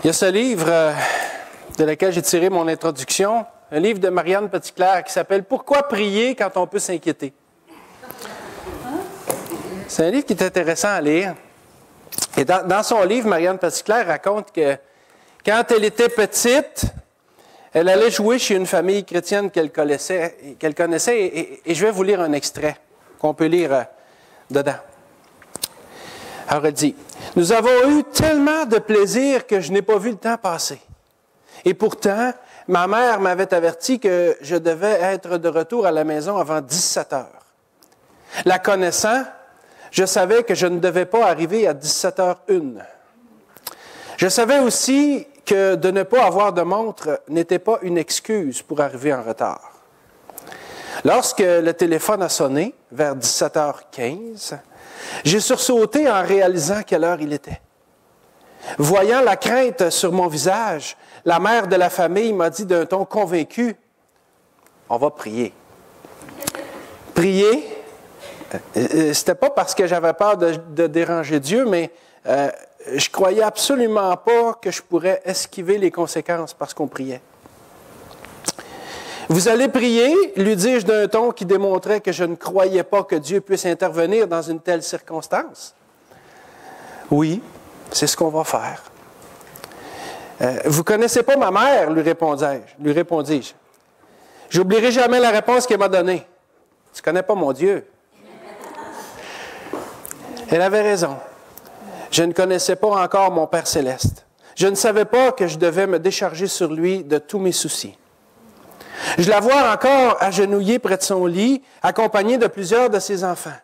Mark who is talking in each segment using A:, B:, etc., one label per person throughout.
A: Il y a ce livre de lequel j'ai tiré mon introduction, un livre de Marianne Petitclerc qui s'appelle « Pourquoi prier quand on peut s'inquiéter ». C'est un livre qui est intéressant à lire. Et dans son livre, Marianne Petitclerc raconte que quand elle était petite, elle allait jouer chez une famille chrétienne qu'elle connaissait et je vais vous lire un extrait qu'on peut lire dedans. Alors elle dit, « Nous avons eu tellement de plaisir que je n'ai pas vu le temps passer. Et pourtant, ma mère m'avait averti que je devais être de retour à la maison avant 17 heures. La connaissant, je savais que je ne devais pas arriver à 17h01. Je savais aussi que de ne pas avoir de montre n'était pas une excuse pour arriver en retard. Lorsque le téléphone a sonné, vers 17h15, j'ai sursauté en réalisant quelle heure il était. Voyant la crainte sur mon visage, la mère de la famille m'a dit d'un ton convaincu, « On va prier. » Prier, c'était pas parce que j'avais peur de déranger Dieu, mais je croyais absolument pas que je pourrais esquiver les conséquences parce qu'on priait. « Vous allez prier, lui dis-je d'un ton qui démontrait que je ne croyais pas que Dieu puisse intervenir dans une telle circonstance. « Oui, c'est ce qu'on va faire. »« Vous connaissez pas ma mère, lui répondis-je. J'oublierai jamais la réponse qu'elle m'a donnée. Tu connais pas mon Dieu. » Elle avait raison. Je ne connaissais pas encore mon Père céleste. Je ne savais pas que je devais me décharger sur lui de tous mes soucis. Je la vois encore agenouillée près de son lit, accompagnée de plusieurs de ses enfants.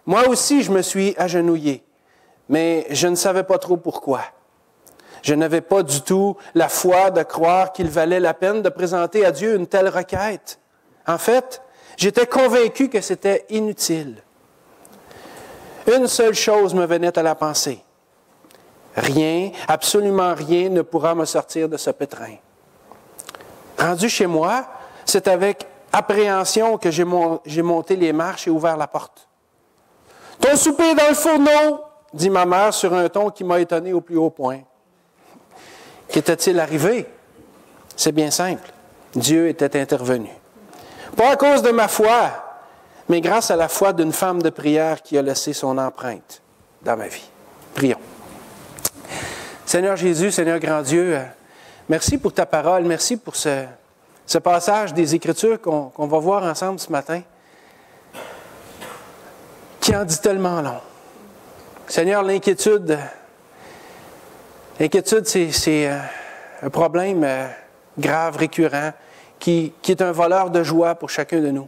A: Moi aussi, je me suis agenouillé, mais je ne savais pas trop pourquoi. Je n'avais pas du tout la foi de croire qu'il valait la peine de présenter à Dieu une telle requête. En fait, j'étais convaincu que c'était inutile. Une seule chose me venait à la pensée. Rien, absolument rien ne pourra me sortir de ce pétrin. Rendu chez moi, c'est avec appréhension que j'ai monté les marches et ouvert la porte. « Ton souper est dans le fourneau !» dit ma mère sur un ton qui m'a étonné au plus haut point. Qu'était-il arrivé? C'est bien simple. Dieu était intervenu. Pas à cause de ma foi, mais grâce à la foi d'une femme de prière qui a laissé son empreinte dans ma vie. Prions. Seigneur Jésus, Seigneur grand Dieu, merci pour ta parole, merci pour ce passage des Écritures qu'on va voir ensemble ce matin, qui en dit tellement long. Seigneur, l'inquiétude, c'est un problème grave, récurrent, qui est un voleur de joie pour chacun de nous.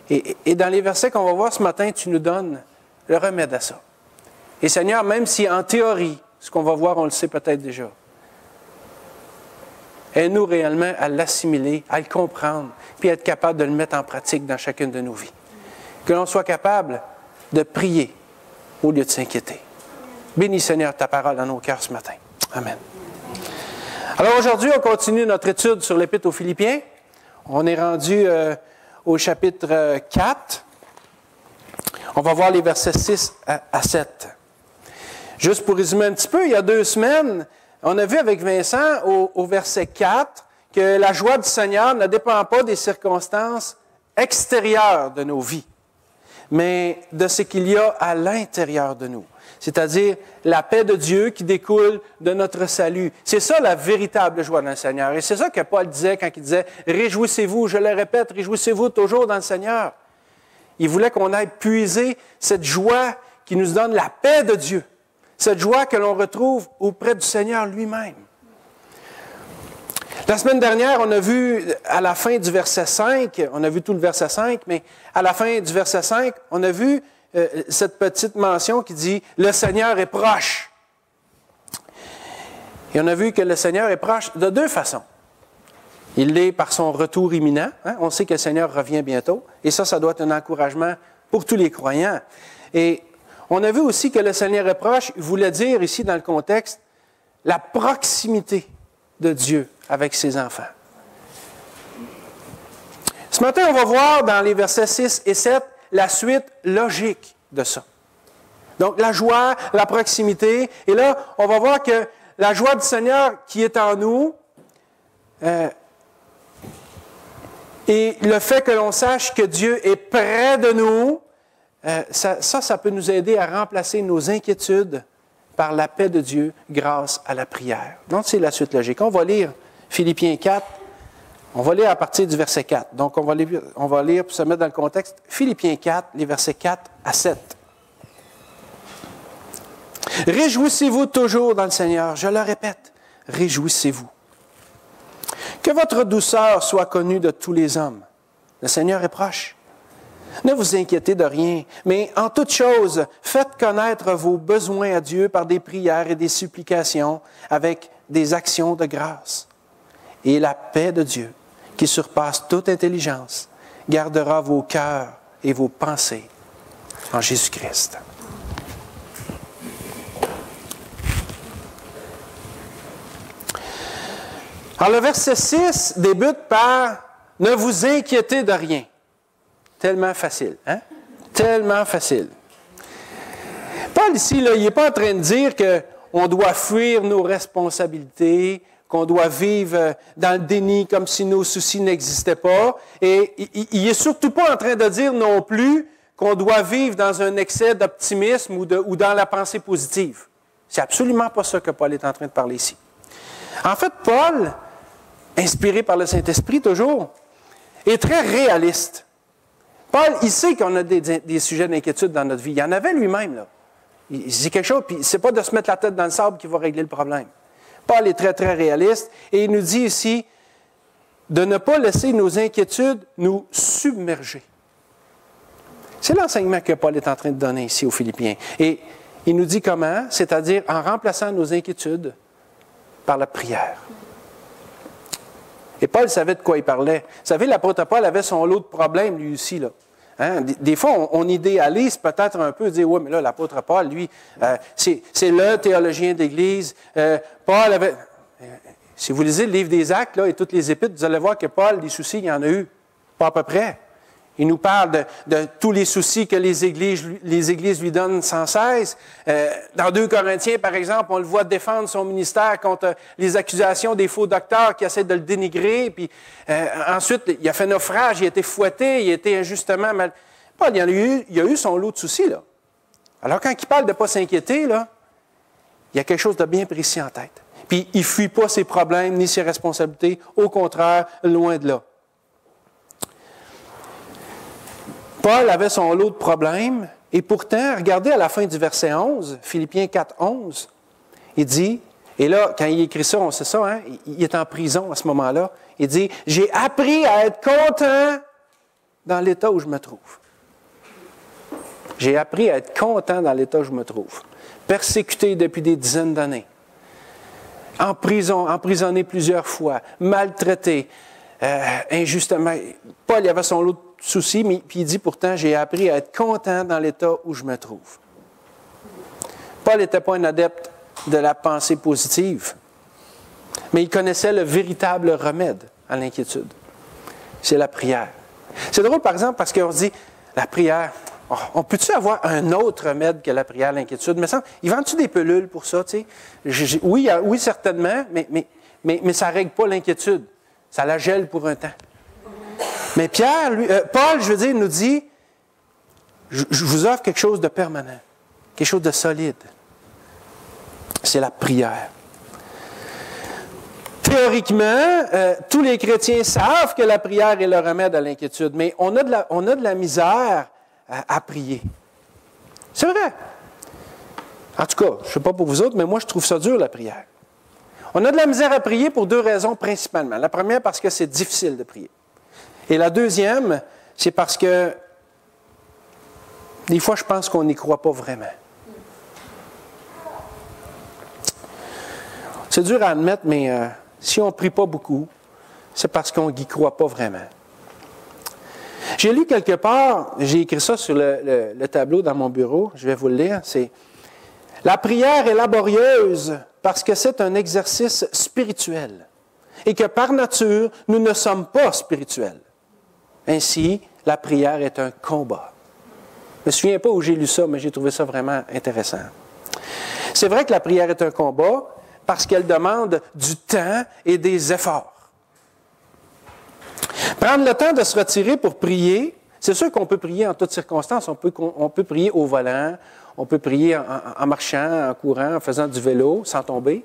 A: Et dans les versets qu'on va voir ce matin, tu nous donnes le remède à ça. Et Seigneur, même si en théorie, ce qu'on va voir, on le sait peut-être déjà, aide-nous réellement à l'assimiler, à le comprendre, puis à être capable de le mettre en pratique dans chacune de nos vies. Que l'on soit capable de prier au lieu de s'inquiéter. Bénis, Seigneur, ta parole dans nos cœurs ce matin. Amen. Alors aujourd'hui, on continue notre étude sur l'Épître aux Philippiens. On est rendu au chapitre 4. On va voir les versets 6 à 7. Juste pour résumer un petit peu, il y a 2 semaines, on a vu avec Vincent au verset 4 que la joie du Seigneur ne dépend pas des circonstances extérieures de nos vies, mais de ce qu'il y a à l'intérieur de nous, c'est-à-dire la paix de Dieu qui découle de notre salut. C'est ça la véritable joie dans le Seigneur. Et c'est ça que Paul disait quand il disait « Réjouissez-vous », je le répète, réjouissez-vous toujours dans le Seigneur. Il voulait qu'on aille puiser cette joie qui nous donne la paix de Dieu. Cette joie que l'on retrouve auprès du Seigneur lui-même. La semaine dernière, on a vu à la fin du verset 5, on a vu tout le verset 5, mais à la fin du verset 5, on a vu cette petite mention qui dit « Le Seigneur est proche ». Et on a vu que le Seigneur est proche de 2 façons. Il l'est par son retour imminent. Hein? On sait que le Seigneur revient bientôt. Et ça doit être un encouragement pour tous les croyants. Et on a vu aussi que le Seigneur est proche, voulait dire ici dans le contexte, la proximité de Dieu avec ses enfants. Ce matin, on va voir dans les versets 6 et 7 la suite logique de ça. Donc, la joie, la proximité. Et là, on va voir que la joie du Seigneur qui est en nous, et le fait que l'on sache que Dieu est près de nous, ça peut nous aider à remplacer nos inquiétudes par la paix de Dieu grâce à la prière. Donc, c'est la suite logique. On va lire Philippiens 4. On va lire à partir du verset 4. Donc, on va lire pour se mettre dans le contexte, Philippiens 4, les versets 4 à 7. Réjouissez-vous toujours dans le Seigneur. Je le répète, réjouissez-vous. Que votre douceur soit connue de tous les hommes. Le Seigneur est proche. Ne vous inquiétez de rien, mais en toute chose, faites connaître vos besoins à Dieu par des prières et des supplications avec des actions de grâce. Et la paix de Dieu, qui surpasse toute intelligence, gardera vos cœurs et vos pensées en Jésus-Christ. Alors, le verset 6 débute par « Ne vous inquiétez de rien ». Tellement facile, hein? Tellement facile. Paul, ici, là, il n'est pas en train de dire qu'on doit fuir nos responsabilités, qu'on doit vivre dans le déni comme si nos soucis n'existaient pas. Et il n'est surtout pas en train de dire non plus qu'on doit vivre dans un excès d'optimisme ou dans la pensée positive. C'est absolument pas ça que Paul est en train de parler ici. En fait, Paul, inspiré par le Saint-Esprit toujours, est très réaliste. Paul, il sait qu'on a des sujets d'inquiétude dans notre vie. Il en avait lui-même, là. C'est quelque chose, puis c'est pas de se mettre la tête dans le sable qui va régler le problème. Paul est très, très réaliste, et il nous dit ici de ne pas laisser nos inquiétudes nous submerger. C'est l'enseignement que Paul est en train de donner ici aux Philippiens. Et il nous dit comment? C'est-à-dire en remplaçant nos inquiétudes par la prière. Et Paul savait de quoi il parlait. Vous savez, l'apôtre Paul avait son lot de problèmes, lui aussi, là. Hein? Des fois, on idéalise peut-être un peu, dire, oui, mais là, l'apôtre Paul, lui, c'est le théologien d'Église. Paul avait... si vous lisez le livre des Actes, là, et toutes les épîtres, vous allez voir que Paul, des soucis, il y en a eu. Pas à peu près. Il nous parle de tous les soucis que les églises lui donnent sans cesse. Dans 2 Corinthiens, par exemple, on le voit défendre son ministère contre les accusations des faux docteurs qui essaient de le dénigrer. Puis ensuite, il a fait naufrage, il a été fouetté, il a été injustement mal... Paul, il a eu son lot de soucis, là. Alors, quand il parle de ne pas s'inquiéter, là, il y a quelque chose de bien précis en tête. Puis, il ne fuit pas ses problèmes ni ses responsabilités. Au contraire, loin de là. Paul avait son lot de problèmes, et pourtant, regardez à la fin du verset 11, Philippiens 4, 11, il dit, et là, quand il écrit ça, on sait ça, hein, il est en prison à ce moment-là, il dit, « J'ai appris à être content dans l'état où je me trouve. » J'ai appris à être content dans l'état où je me trouve. Persécuté depuis des dizaines d'années, en prison, emprisonné plusieurs fois, maltraité, injustement. Paul, il avait son lot de soucis, mais puis il dit pourtant, j'ai appris à être content dans l'état où je me trouve. Paul n'était pas un adepte de la pensée positive, mais il connaissait le véritable remède à l'inquiétude. C'est la prière. C'est drôle, par exemple, parce qu'on se dit, la prière, on peut-tu avoir un autre remède que la prière à l'inquiétude? Mais ça, ils vendent-tu des pilules pour ça, tu sais? Oui, certainement, mais ça ne règle pas l'inquiétude. Ça la gèle pour un temps. Mais Paul, je veux dire, nous dit, je vous offre quelque chose de permanent, quelque chose de solide. C'est la prière. Théoriquement, tous les chrétiens savent que la prière est le remède à l'inquiétude, mais on a de la misère à prier. C'est vrai. En tout cas, je ne sais pas pour vous autres, mais moi, je trouve ça dur, la prière. On a de la misère à prier pour 2 raisons principalement. La première, parce que c'est difficile de prier. Et la deuxième, c'est parce que des fois, je pense qu'on n'y croit pas vraiment. C'est dur à admettre, mais si on ne prie pas beaucoup, c'est parce qu'on n'y croit pas vraiment. J'ai lu quelque part, j'ai écrit ça sur le tableau dans mon bureau, je vais vous le lire, c'est « La prière est laborieuse parce que c'est un exercice spirituel et que par nature, nous ne sommes pas spirituels. Ainsi, la prière est un combat. » Je ne me souviens pas où j'ai lu ça, mais j'ai trouvé ça vraiment intéressant. C'est vrai que la prière est un combat parce qu'elle demande du temps et des efforts. Prendre le temps de se retirer pour prier, c'est sûr qu'on peut prier en toutes circonstances. On peut prier au volant, on peut prier en marchant, en courant, en faisant du vélo, sans tomber.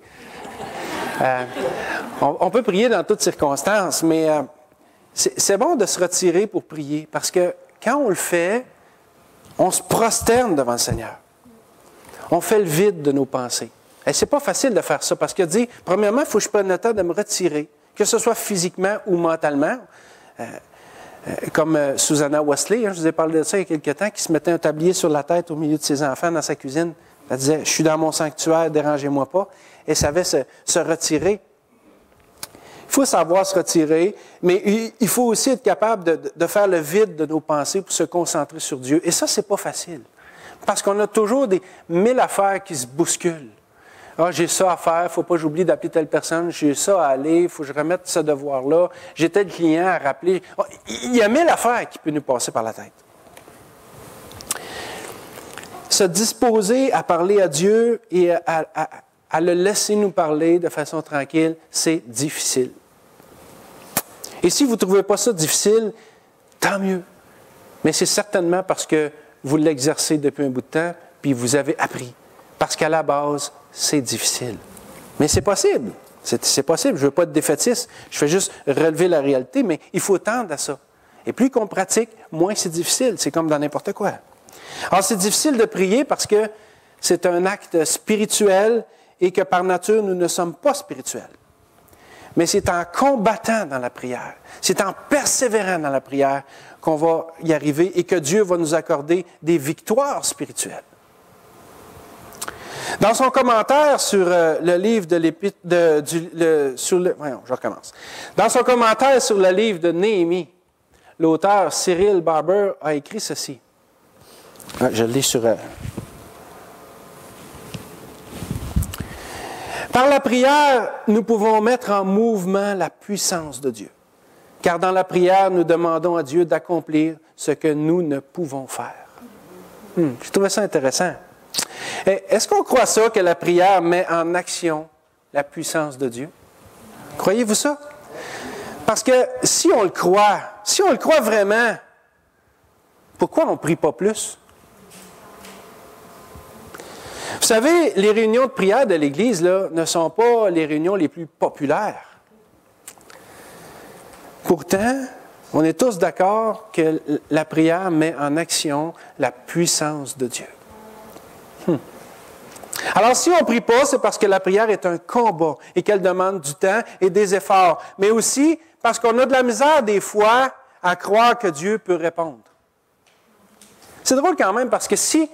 A: On peut prier dans toutes circonstances, mais c'est bon de se retirer pour prier parce que quand on le fait, on se prosterne devant le Seigneur. On fait le vide de nos pensées. Et c'est pas facile de faire ça parce qu'il dit, premièrement, il faut que je prenne le temps de me retirer, que ce soit physiquement ou mentalement. Comme Susanna Wesley, je vous ai parlé de ça il y a quelque temps, qui se mettait un tablier sur la tête au milieu de ses enfants dans sa cuisine. Elle disait, je suis dans mon sanctuaire, dérangez-moi pas. Elle savait se retirer. Il faut savoir se retirer, mais il faut aussi être capable de faire le vide de nos pensées pour se concentrer sur Dieu. Et ça, c'est pas facile. Parce qu'on a toujours des 1000 affaires qui se bousculent. Ah, j'ai ça à faire, il ne faut pas que j'oublie d'appeler telle personne, j'ai ça à aller, il faut que je remette ce devoir-là, j'ai tel client à rappeler. Il y a 1000 affaires qui peuvent nous passer par la tête. Se disposer à parler à Dieu et à le laisser nous parler de façon tranquille, c'est difficile. Et si vous ne trouvez pas ça difficile, tant mieux. Mais c'est certainement parce que vous l'exercez depuis un bout de temps, puis vous avez appris. Parce qu'à la base, c'est difficile. Mais c'est possible. C'est possible. Je ne veux pas être défaitiste. Je fais juste relever la réalité, mais il faut tendre à ça. Et plus qu'on pratique, moins c'est difficile. C'est comme dans n'importe quoi. Alors, c'est difficile de prier parce que c'est un acte spirituel et que par nature, nous ne sommes pas spirituels. Mais c'est en combattant dans la prière, c'est en persévérant dans la prière qu'on va y arriver et que Dieu va nous accorder des victoires spirituelles. Dans son commentaire sur le livre de l'Épître, je recommence. Dans son commentaire sur le livre de Néhémie, l'auteur Cyril Barber a écrit ceci. Je le lis sur... Par la prière, nous pouvons mettre en mouvement la puissance de Dieu. Car dans la prière, nous demandons à Dieu d'accomplir ce que nous ne pouvons faire. Je trouvais ça intéressant. Est-ce qu'on croit ça, que la prière met en action la puissance de Dieu? Croyez-vous ça? Parce que si on le croit vraiment, pourquoi on ne prie pas plus? Vous savez, les réunions de prière de l'Église là, ne sont pas les réunions les plus populaires. Pourtant, on est tous d'accord que la prière met en action la puissance de Dieu. Alors, si on ne prie pas, c'est parce que la prière est un combat et qu'elle demande du temps et des efforts, mais aussi parce qu'on a de la misère des fois à croire que Dieu peut répondre. C'est drôle quand même parce que si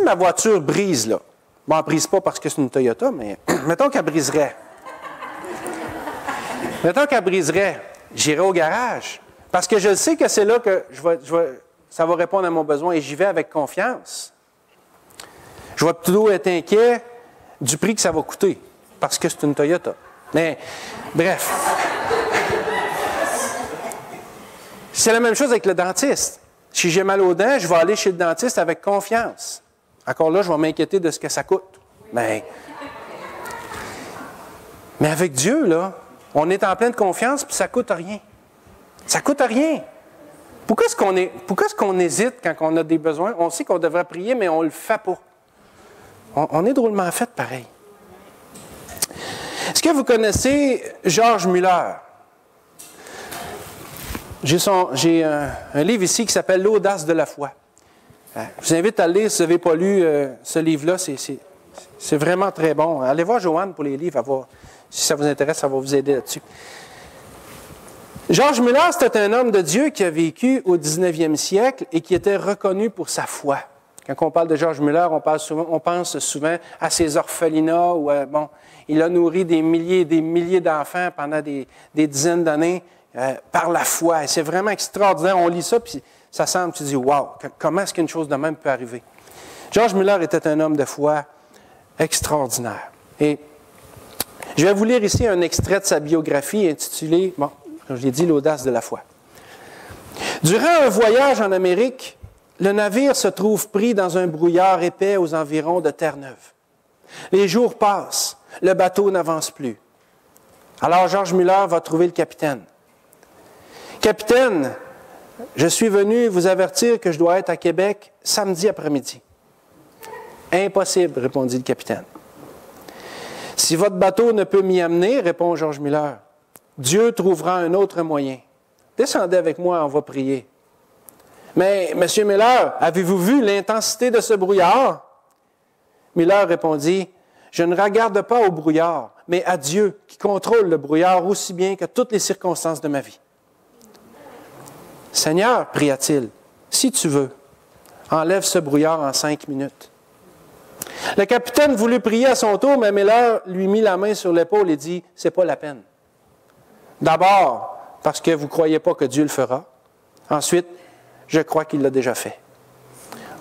A: ma voiture brise, là, bon, elle ne brise pas parce que c'est une Toyota, mais mettons qu'elle briserait. Mettons qu'elle briserait, j'irai au garage parce que je sais que c'est là que ça va répondre à mon besoin et j'y vais avec confiance. Je vais plutôt être inquiet du prix que ça va coûter, parce que c'est une Toyota. Mais, bref. C'est la même chose avec le dentiste. Si j'ai mal aux dents, je vais aller chez le dentiste avec confiance. Encore là, je vais m'inquiéter de ce que ça coûte. Mais avec Dieu, là, on est en pleine confiance, puis ça ne coûte rien. Ça ne coûte rien. Pourquoi est-ce qu'on hésite quand on a des besoins? On sait qu'on devrait prier, mais on ne le fait pas. On est drôlement fait pareil. Est-ce que vous connaissez George Muller? J'ai un livre ici qui s'appelle « L'audace de la foi ». Je vous invite à le lire si vous n'avez pas lu ce livre-là. C'est vraiment très bon. Allez voir Joanne pour les livres. Si ça vous intéresse, ça va vous aider là-dessus. George Muller, c'était un homme de Dieu qui a vécu au 19e siècle et qui était reconnu pour sa foi. Quand on parle de George Muller, on pense souvent à ses orphelinats où, il a nourri des milliers et des milliers d'enfants pendant des dizaines d'années par la foi. Et c'est vraiment extraordinaire. On lit ça, puis ça semble, tu dis, wow, comment est-ce qu'une chose de même peut arriver? George Muller était un homme de foi extraordinaire. Et je vais vous lire ici un extrait de sa biographie intitulée, comme je l'ai dit, « L'audace de la foi ». Durant un voyage en Amérique, le navire se trouve pris dans un brouillard épais aux environs de Terre-Neuve. Les jours passent, le bateau n'avance plus. Alors George Muller va trouver le capitaine. « Capitaine, je suis venu vous avertir que je dois être à Québec samedi après-midi. » « Impossible, répondit le capitaine. « Si votre bateau ne peut m'y amener, répond George Muller, Dieu trouvera un autre moyen. Descendez avec moi, on va prier. » « Mais, Monsieur Miller, avez-vous vu l'intensité de ce brouillard? » Miller répondit, « Je ne regarde pas au brouillard, mais à Dieu qui contrôle le brouillard aussi bien que toutes les circonstances de ma vie. »« Seigneur, pria-t-il, si tu veux, enlève ce brouillard en 5 minutes. » Le capitaine voulut prier à son tour, mais Miller lui mit la main sur l'épaule et dit, « C'est pas la peine. D'abord, parce que vous ne croyez pas que Dieu le fera. Ensuite, je crois qu'il l'a déjà fait.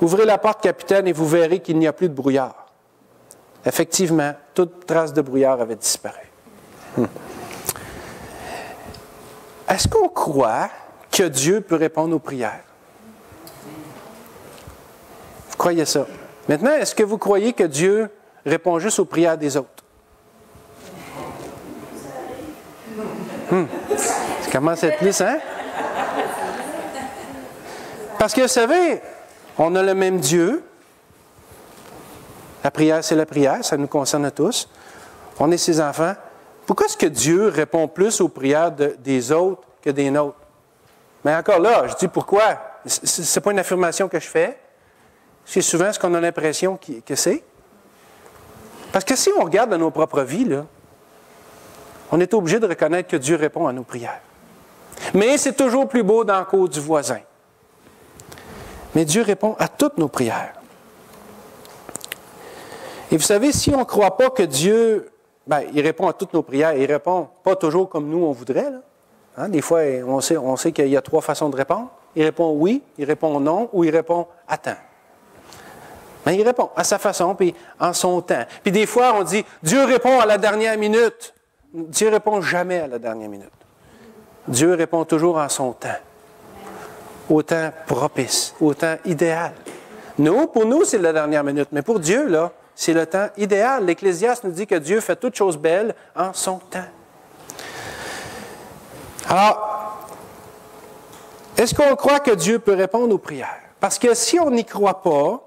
A: Ouvrez la porte, capitaine, et vous verrez qu'il n'y a plus de brouillard. » Effectivement, toute trace de brouillard avait disparu. Est-ce qu'on croit que Dieu peut répondre aux prières? Vous croyez ça? Maintenant, est-ce que vous croyez que Dieu répond juste aux prières des autres? Ça commence à être plus, hein? Parce que, vous savez, on a le même Dieu. La prière, c'est la prière, ça nous concerne tous. On est ses enfants. Pourquoi est-ce que Dieu répond plus aux prières des autres que des nôtres? Mais encore là, je dis pourquoi. Ce n'est pas une affirmation que je fais. C'est souvent ce qu'on a l'impression que c'est. Parce que si on regarde dans nos propres vies, là, on est obligé de reconnaître que Dieu répond à nos prières. Mais c'est toujours plus beau dans le cours du voisin. Mais Dieu répond à toutes nos prières. Et vous savez, si on ne croit pas que Dieu, il répond à toutes nos prières, il ne répond pas toujours comme nous on voudrait. Là. Hein? Des fois, on sait qu'il y a 3 façons de répondre. Il répond oui, il répond non, ou il répond attends. Mais il répond à sa façon, puis en son temps. Puis des fois, on dit, Dieu répond à la dernière minute. Dieu ne répond jamais à la dernière minute. Dieu répond toujours en son temps. Au temps propice, au temps idéal. Nous, pour nous, c'est la dernière minute. Mais pour Dieu, là, c'est le temps idéal. L'Ecclésiaste nous dit que Dieu fait toutes choses belles en son temps. Alors, est-ce qu'on croit que Dieu peut répondre aux prières? Parce que si on n'y croit pas,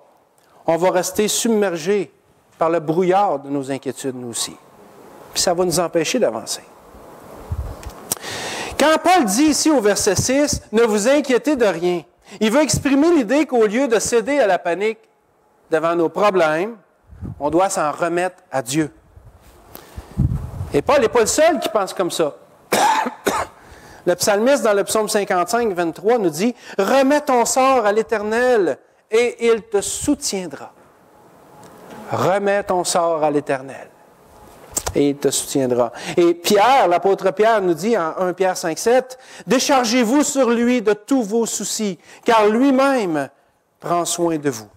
A: on va rester submergé par le brouillard de nos inquiétudes, nous aussi. Puis ça va nous empêcher d'avancer. Quand Paul dit ici au verset 6, « Ne vous inquiétez de rien », il veut exprimer l'idée qu'au lieu de céder à la panique devant nos problèmes, on doit s'en remettre à Dieu. Et Paul n'est pas le seul qui pense comme ça. Le psalmiste, dans le psaume 55, 23, nous dit, « Remets ton sort à l'Éternel et il te soutiendra. » Remets ton sort à l'Éternel et il te soutiendra. Et Pierre, l'apôtre Pierre nous dit en 1 Pierre 5, 7, « Déchargez-vous sur lui de tous vos soucis, car lui-même prend soin de vous. »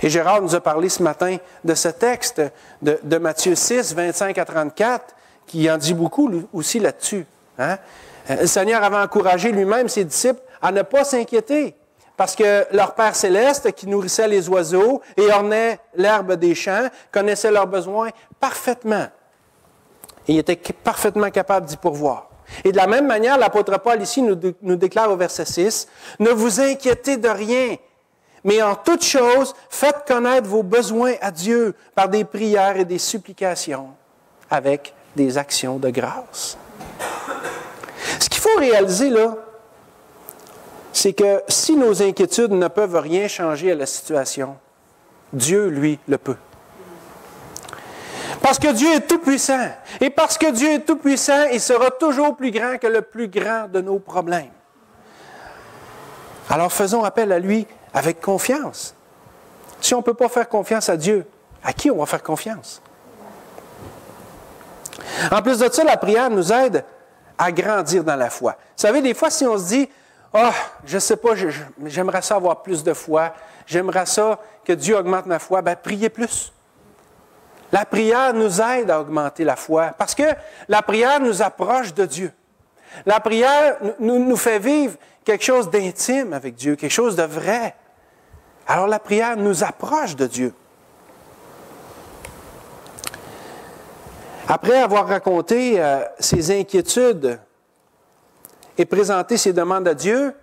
A: Et Gérard nous a parlé ce matin de ce texte de Matthieu 6, 25 à 34, qui en dit beaucoup aussi là-dessus. Hein? Le Seigneur avait encouragé lui-même ses disciples à ne pas s'inquiéter, parce que leur Père céleste, qui nourrissait les oiseaux et ornait l'herbe des champs, connaissait leurs besoins parfaitement. Et il était parfaitement capable d'y pourvoir. Et de la même manière, l'apôtre Paul ici nous déclare au verset 6, « Ne vous inquiétez de rien, mais en toute chose, faites connaître vos besoins à Dieu par des prières et des supplications, avec des actions de grâce. » Ce qu'il faut réaliser, là, c'est que si nos inquiétudes ne peuvent rien changer à la situation, Dieu, lui, le peut. Parce que Dieu est tout-puissant. Et parce que Dieu est tout-puissant, il sera toujours plus grand que le plus grand de nos problèmes. Alors faisons appel à lui avec confiance. Si on ne peut pas faire confiance à Dieu, à qui on va faire confiance? En plus de ça, la prière nous aide à grandir dans la foi. Vous savez, des fois, si on se dit, « Ah, je ne sais pas, j'aimerais ça avoir plus de foi, j'aimerais ça que Dieu augmente ma foi », bien, priez plus. La prière nous aide à augmenter la foi parce que la prière nous approche de Dieu. La prière nous fait vivre quelque chose d'intime avec Dieu, quelque chose de vrai. Alors la prière nous approche de Dieu. Après avoir raconté ses inquiétudes et présenté ses demandes à Dieu,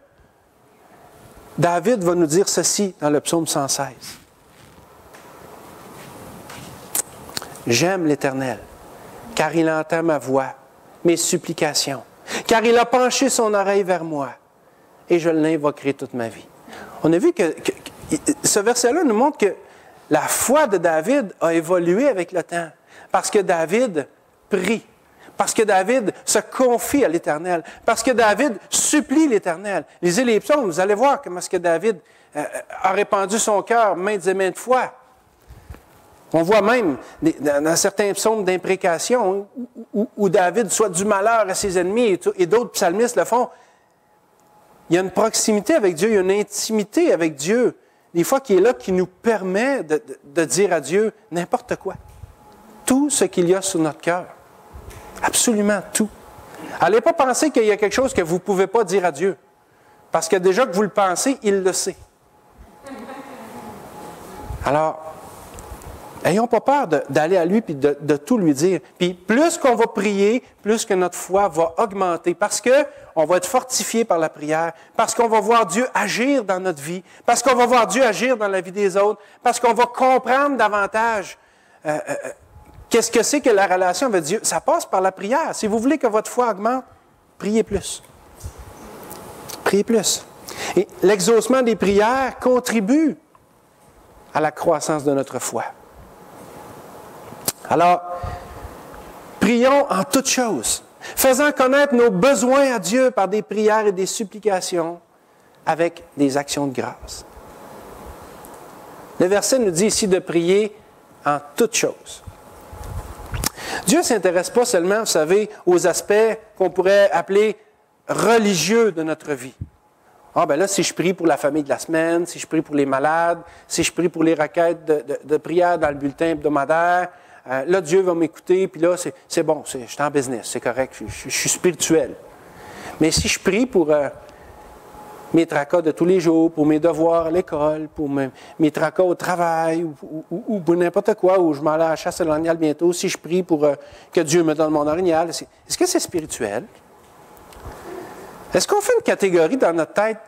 A: David va nous dire ceci dans le psaume 116. « J'aime l'Éternel, car il entend ma voix, mes supplications, car il a penché son oreille vers moi, et je l'invoquerai toute ma vie. » On a vu que ce verset-là nous montre que la foi de David a évolué avec le temps, parce que David prie, parce que David se confie à l'Éternel, parce que David supplie l'Éternel. Lisez les psaumes, vous allez voir comment est-ce que David a répandu son cœur maintes et maintes fois. On voit même dans certains psaumes d'imprécation où David souhaite du malheur à ses ennemis et d'autres psalmistes le font. Il y a une proximité avec Dieu, il y a une intimité avec Dieu, des fois qui est là, qui nous permet de dire à Dieu n'importe quoi. Tout ce qu'il y a sur notre cœur. Absolument tout. Allez pas penser qu'il y a quelque chose que vous ne pouvez pas dire à Dieu. Parce que déjà que vous le pensez, il le sait. Alors, n'ayons pas peur d'aller à lui et de tout lui dire. Puis plus qu'on va prier, plus que notre foi va augmenter. Parce qu'on va être fortifié par la prière. Parce qu'on va voir Dieu agir dans notre vie. Parce qu'on va voir Dieu agir dans la vie des autres. Parce qu'on va comprendre davantage qu'est-ce que c'est que la relation avec Dieu. Ça passe par la prière. Si vous voulez que votre foi augmente, priez plus. Priez plus. Et l'exaucement des prières contribue à la croissance de notre foi. Alors, prions en toutes choses, faisant connaître nos besoins à Dieu par des prières et des supplications avec des actions de grâce. Le verset nous dit ici de prier en toutes choses. Dieu ne s'intéresse pas seulement, vous savez, aux aspects qu'on pourrait appeler religieux de notre vie. Ah ben là, si je prie pour la famille de la semaine, si je prie pour les malades, si je prie pour les requêtes de prière dans le bulletin hebdomadaire, là, Dieu va m'écouter, puis là, c'est bon, je suis en business, c'est correct, je suis spirituel. Mais si je prie pour mes tracas de tous les jours, pour mes devoirs à l'école, pour mes tracas au travail, ou pour n'importe quoi, où je m'en vais à la chasse à l'orignal bientôt, si je prie pour que Dieu me donne mon orignal, est-ce que c'est spirituel? Est-ce qu'on fait une catégorie dans notre tête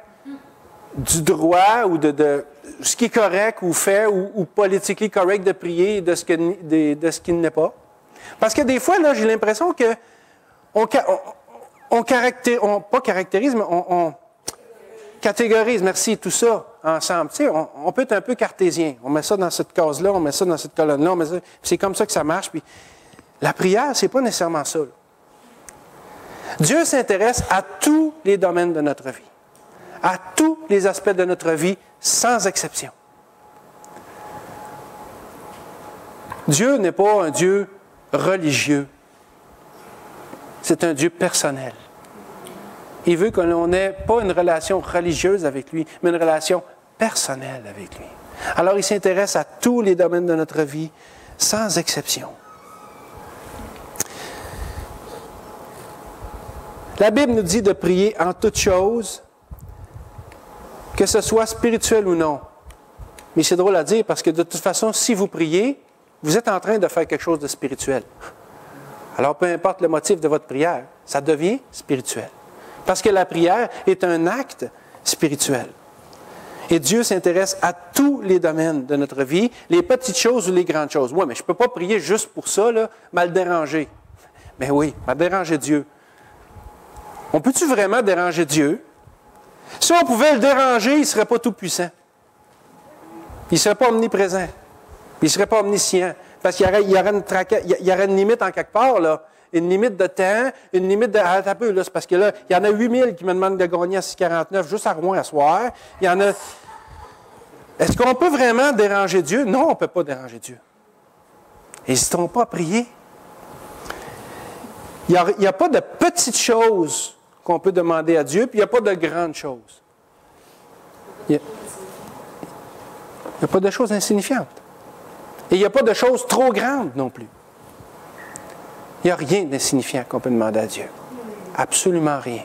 A: du droit ou de ce qui est correct ou fait ou politiquement correct de prier de ce qui n'est pas? Parce que des fois, là, j'ai l'impression que on catégorise, merci, tout ça ensemble. Tu sais, on peut être un peu cartésien. On met ça dans cette case-là, on met ça dans cette colonne-là, c'est comme ça que ça marche. Puis la prière, c'est pas nécessairement ça. Dieu s'intéresse à tous les domaines de notre vie, à tous les aspects de notre vie, sans exception. Dieu n'est pas un Dieu religieux. C'est un Dieu personnel. Il veut qu'on n'ait pas une relation religieuse avec lui, mais une relation personnelle avec lui. Alors, il s'intéresse à tous les domaines de notre vie, sans exception. La Bible nous dit de prier en toutes choses, que ce soit spirituel ou non. Mais c'est drôle à dire parce que de toute façon, si vous priez, vous êtes en train de faire quelque chose de spirituel. Alors, peu importe le motif de votre prière, ça devient spirituel. Parce que la prière est un acte spirituel. Et Dieu s'intéresse à tous les domaines de notre vie, les petites choses ou les grandes choses. Oui, mais je ne peux pas prier juste pour ça, là, mal déranger. Mais oui, mal déranger Dieu. On peut-tu vraiment déranger Dieu? Si on pouvait le déranger, il ne serait pas tout puissant. Il ne serait pas omniprésent. Il ne serait pas omniscient. Parce qu'il y aurait une limite en quelque part, là. Une limite de temps, une limite de... Ah, un peu, là, c'est parce que là, il y en a 8000 qui me demandent de gagner à 6,49 juste à Rouen à soir. Il y en a... Est-ce qu'on peut vraiment déranger Dieu? Non, on ne peut pas déranger Dieu. N'hésitons pas à prier. Il n'y a pas de petites choses qu'on peut demander à Dieu, puis il n'y a pas de grandes choses. Il n'y a pas de choses insignifiantes. Et il n'y a pas de choses trop grandes non plus. Il n'y a rien d'insignifiant qu'on peut demander à Dieu. Absolument rien.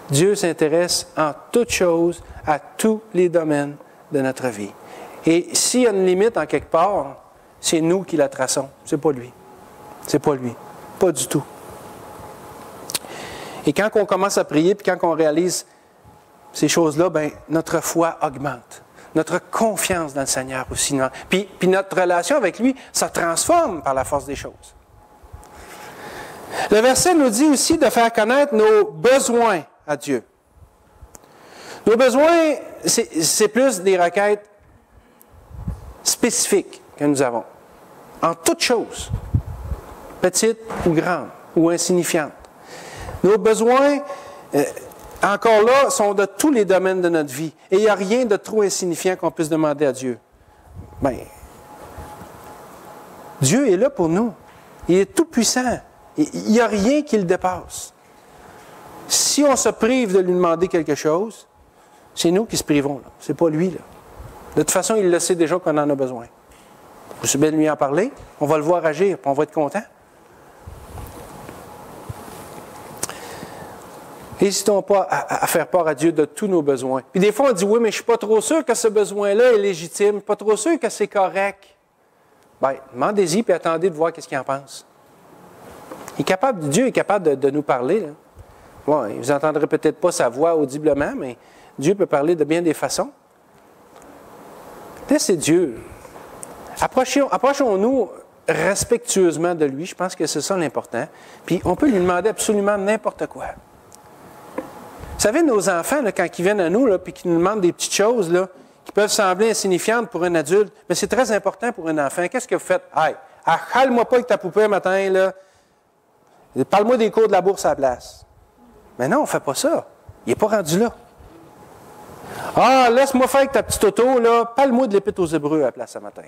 A: Dieu s'intéresse en toutes choses à tous les domaines de notre vie. Et s'il y a une limite en quelque part, c'est nous qui la traçons. C'est pas lui. C'est pas lui. Pas du tout. Et quand on commence à prier, puis quand on réalise ces choses-là, bien, notre foi augmente. Notre confiance dans le Seigneur aussi. Puis notre relation avec lui, ça transforme par la force des choses. Le verset nous dit aussi de faire connaître nos besoins à Dieu. Nos besoins, c'est plus des requêtes spécifiques que nous avons. En toutes choses, petites ou grandes, ou insignifiantes. Nos besoins, encore là, sont de tous les domaines de notre vie. Et il n'y a rien de trop insignifiant qu'on puisse demander à Dieu. Bien, Dieu est là pour nous. Il est tout puissant. Il n'y a rien qui le dépasse. Si on se prive de lui demander quelque chose, c'est nous qui se privons. Ce n'est pas lui. Là. De toute façon, il le sait déjà qu'on en a besoin. Vous bien lui en parler, on va le voir agir, puis on va être content. N'hésitons pas à faire part à Dieu de tous nos besoins. Puis des fois, on dit, oui, mais je ne suis pas trop sûr que ce besoin-là est légitime, pas trop sûr que c'est correct. Bien, demandez-y, puis attendez de voir ce qu'il en pense. Dieu est capable de nous parler. Là. Bon, vous n'entendrez peut-être pas sa voix audiblement, mais Dieu peut parler de bien des façons. Laissez Dieu. Approchons-nous respectueusement de lui. Je pense que c'est ça l'important. Puis on peut lui demander absolument n'importe quoi. Vous savez, nos enfants, là, quand ils viennent à nous et qu'ils nous demandent des petites choses là, qui peuvent sembler insignifiantes pour un adulte, mais c'est très important pour un enfant. Qu'est-ce que vous faites? Hey, achale-moi pas avec ta poupée un matin, là. Parle-moi des cours de la bourse à la place. Mais non, on ne fait pas ça. Il n'est pas rendu là. Ah, laisse-moi faire avec ta petite auto, là. Parle-moi de l'Épître aux Hébreux à la place ce matin.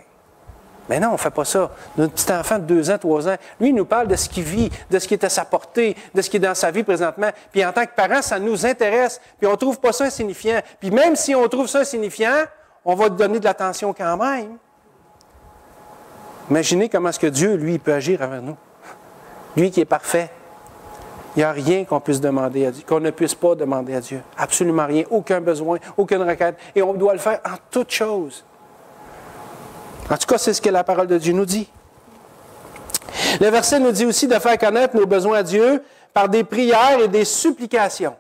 A: Mais non, on ne fait pas ça. Notre petit enfant de 2 ans, 3 ans, lui, il nous parle de ce qu'il vit, de ce qui est à sa portée, de ce qui est dans sa vie présentement. Puis en tant que parents, ça nous intéresse. Puis on ne trouve pas ça insignifiant. Puis même si on trouve ça insignifiant, on va te donner de l'attention quand même. Imaginez comment est-ce que Dieu, lui, peut agir avec nous. Lui qui est parfait. Il n'y a rien qu'on puisse demander à Dieu, qu'on ne puisse pas demander à Dieu. Absolument rien. Aucun besoin, aucune requête. Et on doit le faire en toutes choses. En tout cas, c'est ce que la parole de Dieu nous dit. Le verset nous dit aussi de faire connaître nos besoins à Dieu par des prières et des supplications.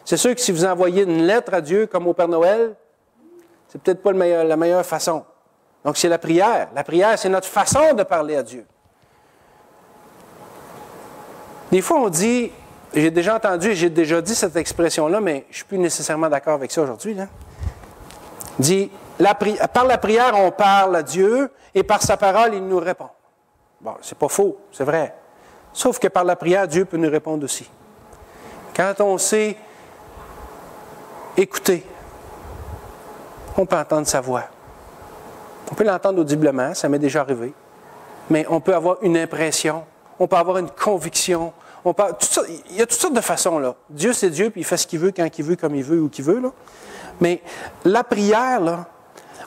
A: C'est sûr que si vous envoyez une lettre à Dieu, comme au Père Noël, c'est peut-être pas la meilleure façon. Donc, c'est la prière. La prière, c'est notre façon de parler à Dieu. Des fois, on dit, j'ai déjà entendu, j'ai déjà dit cette expression-là, mais je ne suis plus nécessairement d'accord avec ça aujourd'hui. Là. Dit, par la prière, on parle à Dieu et par sa parole, il nous répond. Bon, c'est pas faux, c'est vrai. Sauf que par la prière, Dieu peut nous répondre aussi. Quand on sait écouter, on peut entendre sa voix. On peut l'entendre audiblement, ça m'est déjà arrivé. Mais on peut avoir une impression, on peut avoir une conviction. Il y a toutes sortes de façons, là. Dieu, c'est Dieu, puis il fait ce qu'il veut, quand il veut, comme il veut, où qu'il veut, là. Mais la prière, là,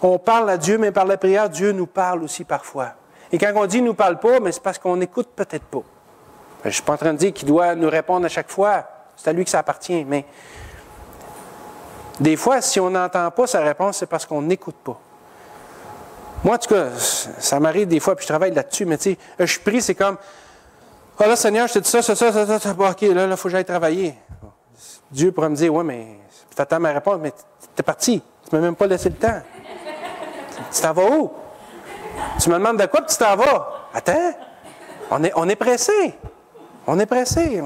A: on parle à Dieu, mais par la prière, Dieu nous parle aussi parfois. Et quand on dit « il ne nous parle pas », mais c'est parce qu'on n'écoute peut-être pas. Je ne suis pas en train de dire qu'il doit nous répondre à chaque fois. C'est à lui que ça appartient. Mais des fois, si on n'entend pas sa réponse, c'est parce qu'on n'écoute pas. Moi, en tout cas, ça m'arrive des fois, puis je travaille là-dessus, mais tu sais, je prie, c'est comme « Ah là, Seigneur, je te dis ça, bon, OK, là, il faut que j'aille travailler. » Dieu pourrait me dire « Ouais, mais tu attends ma réponse, mais t'es parti. Tu ne m'as même pas laissé le temps. Tu t'en vas où? Tu me demandes de quoi, puis tu t'en vas. Attends, on est pressé. On est pressé.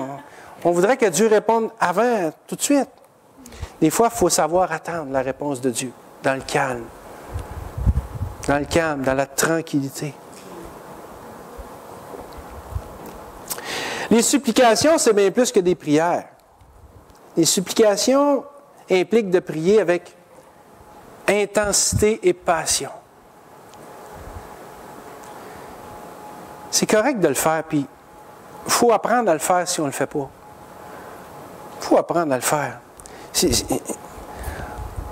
A: On voudrait que Dieu réponde avant, tout de suite. Des fois, il faut savoir attendre la réponse de Dieu, dans le calme. Dans le calme, dans la tranquillité. Les supplications, c'est bien plus que des prières. Les supplications impliquent de prier avec intensité et passion. C'est correct de le faire, puis il faut apprendre à le faire si on ne le fait pas. Il faut apprendre à le faire.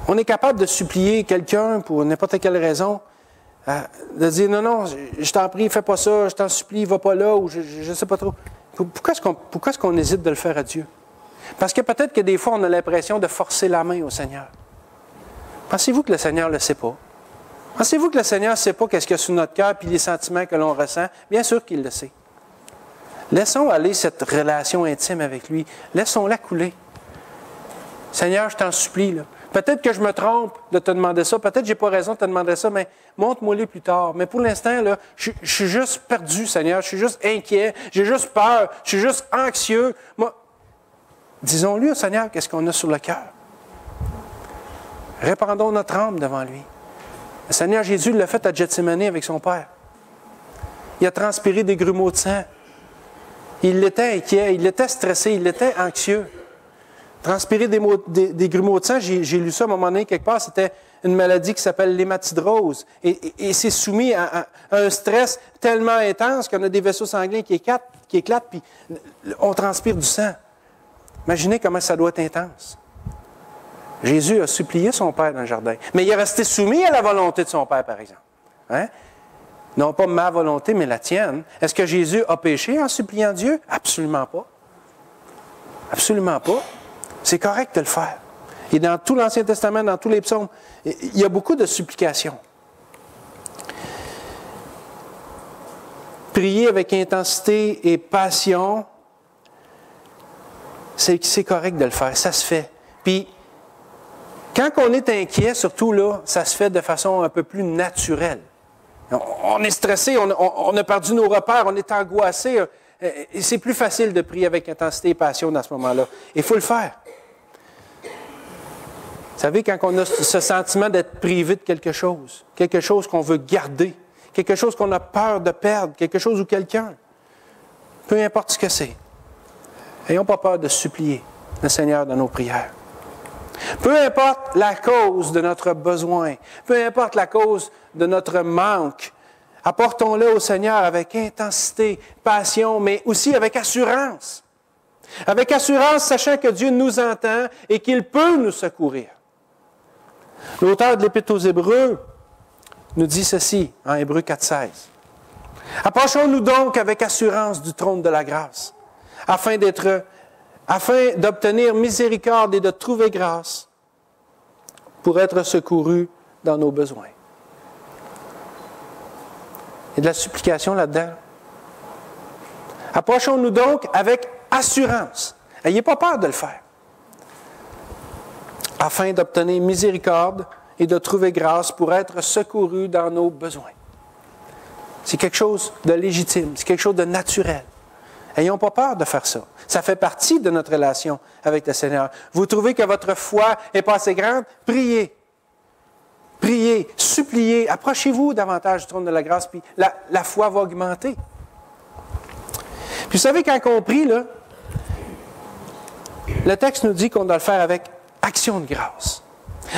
A: On est capable de supplier quelqu'un pour n'importe quelle raison, de dire non, je t'en prie, fais pas ça, je t'en supplie, va pas là, ou je ne sais pas trop. Pourquoi est-ce qu'on hésite de le faire à Dieu? Parce que peut-être que des fois, on a l'impression de forcer la main au Seigneur. Pensez-vous que le Seigneur ne le sait pas? Pensez-vous que le Seigneur ne sait pas qu'est-ce qu'il y a sur notre cœur et les sentiments que l'on ressent? Bien sûr qu'il le sait. Laissons aller cette relation intime avec lui. Laissons-la couler. Seigneur, je t'en supplie, là. Peut-être que je me trompe de te demander ça. Peut-être que je n'ai pas raison de te demander ça, mais montre-moi-les plus tard. Mais pour l'instant, là, je suis juste perdu, Seigneur. Je suis juste inquiet. J'ai juste peur. Je suis juste anxieux. Moi, disons-lui au Seigneur qu'est-ce qu'on a sur le cœur. Répandons notre âme devant lui. Le Seigneur Jésus l'a fait à Gethsémani avec son Père. Il a transpiré des grumeaux de sang. Il était inquiet, il était stressé, il était anxieux. Transpirer des grumeaux de sang, j'ai lu ça à un moment donné quelque part, c'était une maladie qui s'appelle l'hématidrose. Et c'est soumis à un stress tellement intense qu'on a des vaisseaux sanguins qui éclatent, puis on transpire du sang. Imaginez comment ça doit être intense. Jésus a supplié son Père dans le jardin. Mais il est resté soumis à la volonté de son Père, par exemple. Hein? Non pas ma volonté, mais la tienne. Est-ce que Jésus a péché en suppliant Dieu? Absolument pas. Absolument pas. C'est correct de le faire. Et dans tout l'Ancien Testament, dans tous les psaumes, il y a beaucoup de supplications. Prier avec intensité et passion, c'est correct de le faire. Ça se fait. Puis, quand on est inquiet, surtout là, ça se fait de façon un peu plus naturelle. On est stressé, on a perdu nos repères, on est angoissé. Et c'est plus facile de prier avec intensité et passion dans ce moment-là. Il faut le faire. Vous savez, quand on a ce sentiment d'être privé de quelque chose qu'on veut garder, quelque chose qu'on a peur de perdre, quelque chose ou quelqu'un, peu importe ce que c'est, n'ayons pas peur de supplier le Seigneur dans nos prières. Peu importe la cause de notre besoin, peu importe la cause de notre manque, apportons-le au Seigneur avec intensité, passion, mais aussi avec assurance. Avec assurance, sachant que Dieu nous entend et qu'il peut nous secourir. L'auteur de l'Épître aux Hébreux nous dit ceci, en Hébreux 4,16. « Approchons-nous donc avec assurance du trône de la grâce, afin d'obtenir miséricorde et de trouver grâce pour être secourus dans nos besoins. » Il y a de la supplication là-dedans. Approchons-nous donc avec assurance. N'ayez pas peur de le faire. Afin d'obtenir miséricorde et de trouver grâce pour être secourus dans nos besoins. C'est quelque chose de légitime, c'est quelque chose de naturel. N'ayons pas peur de faire ça. Ça fait partie de notre relation avec le Seigneur. Vous trouvez que votre foi n'est pas assez grande? Priez. Priez, suppliez, approchez-vous davantage du trône de la grâce, puis la foi va augmenter. Puis vous savez, quand on prie, là, le texte nous dit qu'on doit le faire avec action de grâce.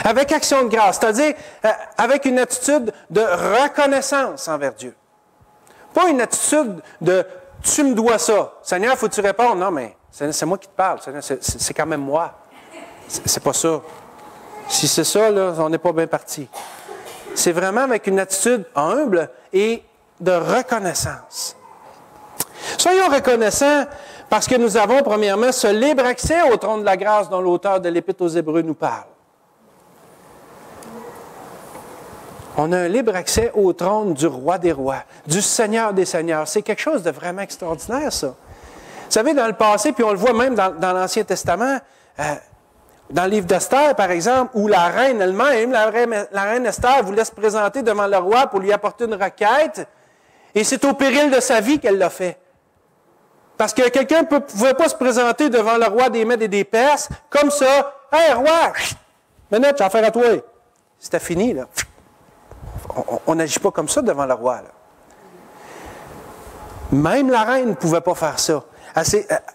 A: Avec action de grâce, c'est-à-dire avec une attitude de reconnaissance envers Dieu. Pas une attitude de « tu me dois ça ». « Seigneur, faut que tu répondes ». Non, mais c'est moi qui te parle. C'est quand même moi. C'est pas ça. Si c'est ça, là, on n'est pas bien parti. C'est vraiment avec une attitude humble et de reconnaissance. Soyons reconnaissants parce que nous avons, premièrement, ce libre accès au trône de la grâce dont l'auteur de l'Épître aux Hébreux nous parle. On a un libre accès au trône du roi des rois, du Seigneur des seigneurs. C'est quelque chose de vraiment extraordinaire, ça. Vous savez, dans le passé, puis on le voit même dans l'Ancien Testament, dans le livre d'Esther, par exemple, où la reine elle-même, la reine Esther, voulait se présenter devant le roi pour lui apporter une requête, et c'est au péril de sa vie qu'elle l'a fait. Parce que quelqu'un ne pouvait pas se présenter devant le roi des Mèdes et des Perses comme ça. « Hey, roi! Minute, j'ai affaire à toi! » C'était fini, là. On n'agit pas comme ça devant le roi, là. Même la reine ne pouvait pas faire ça.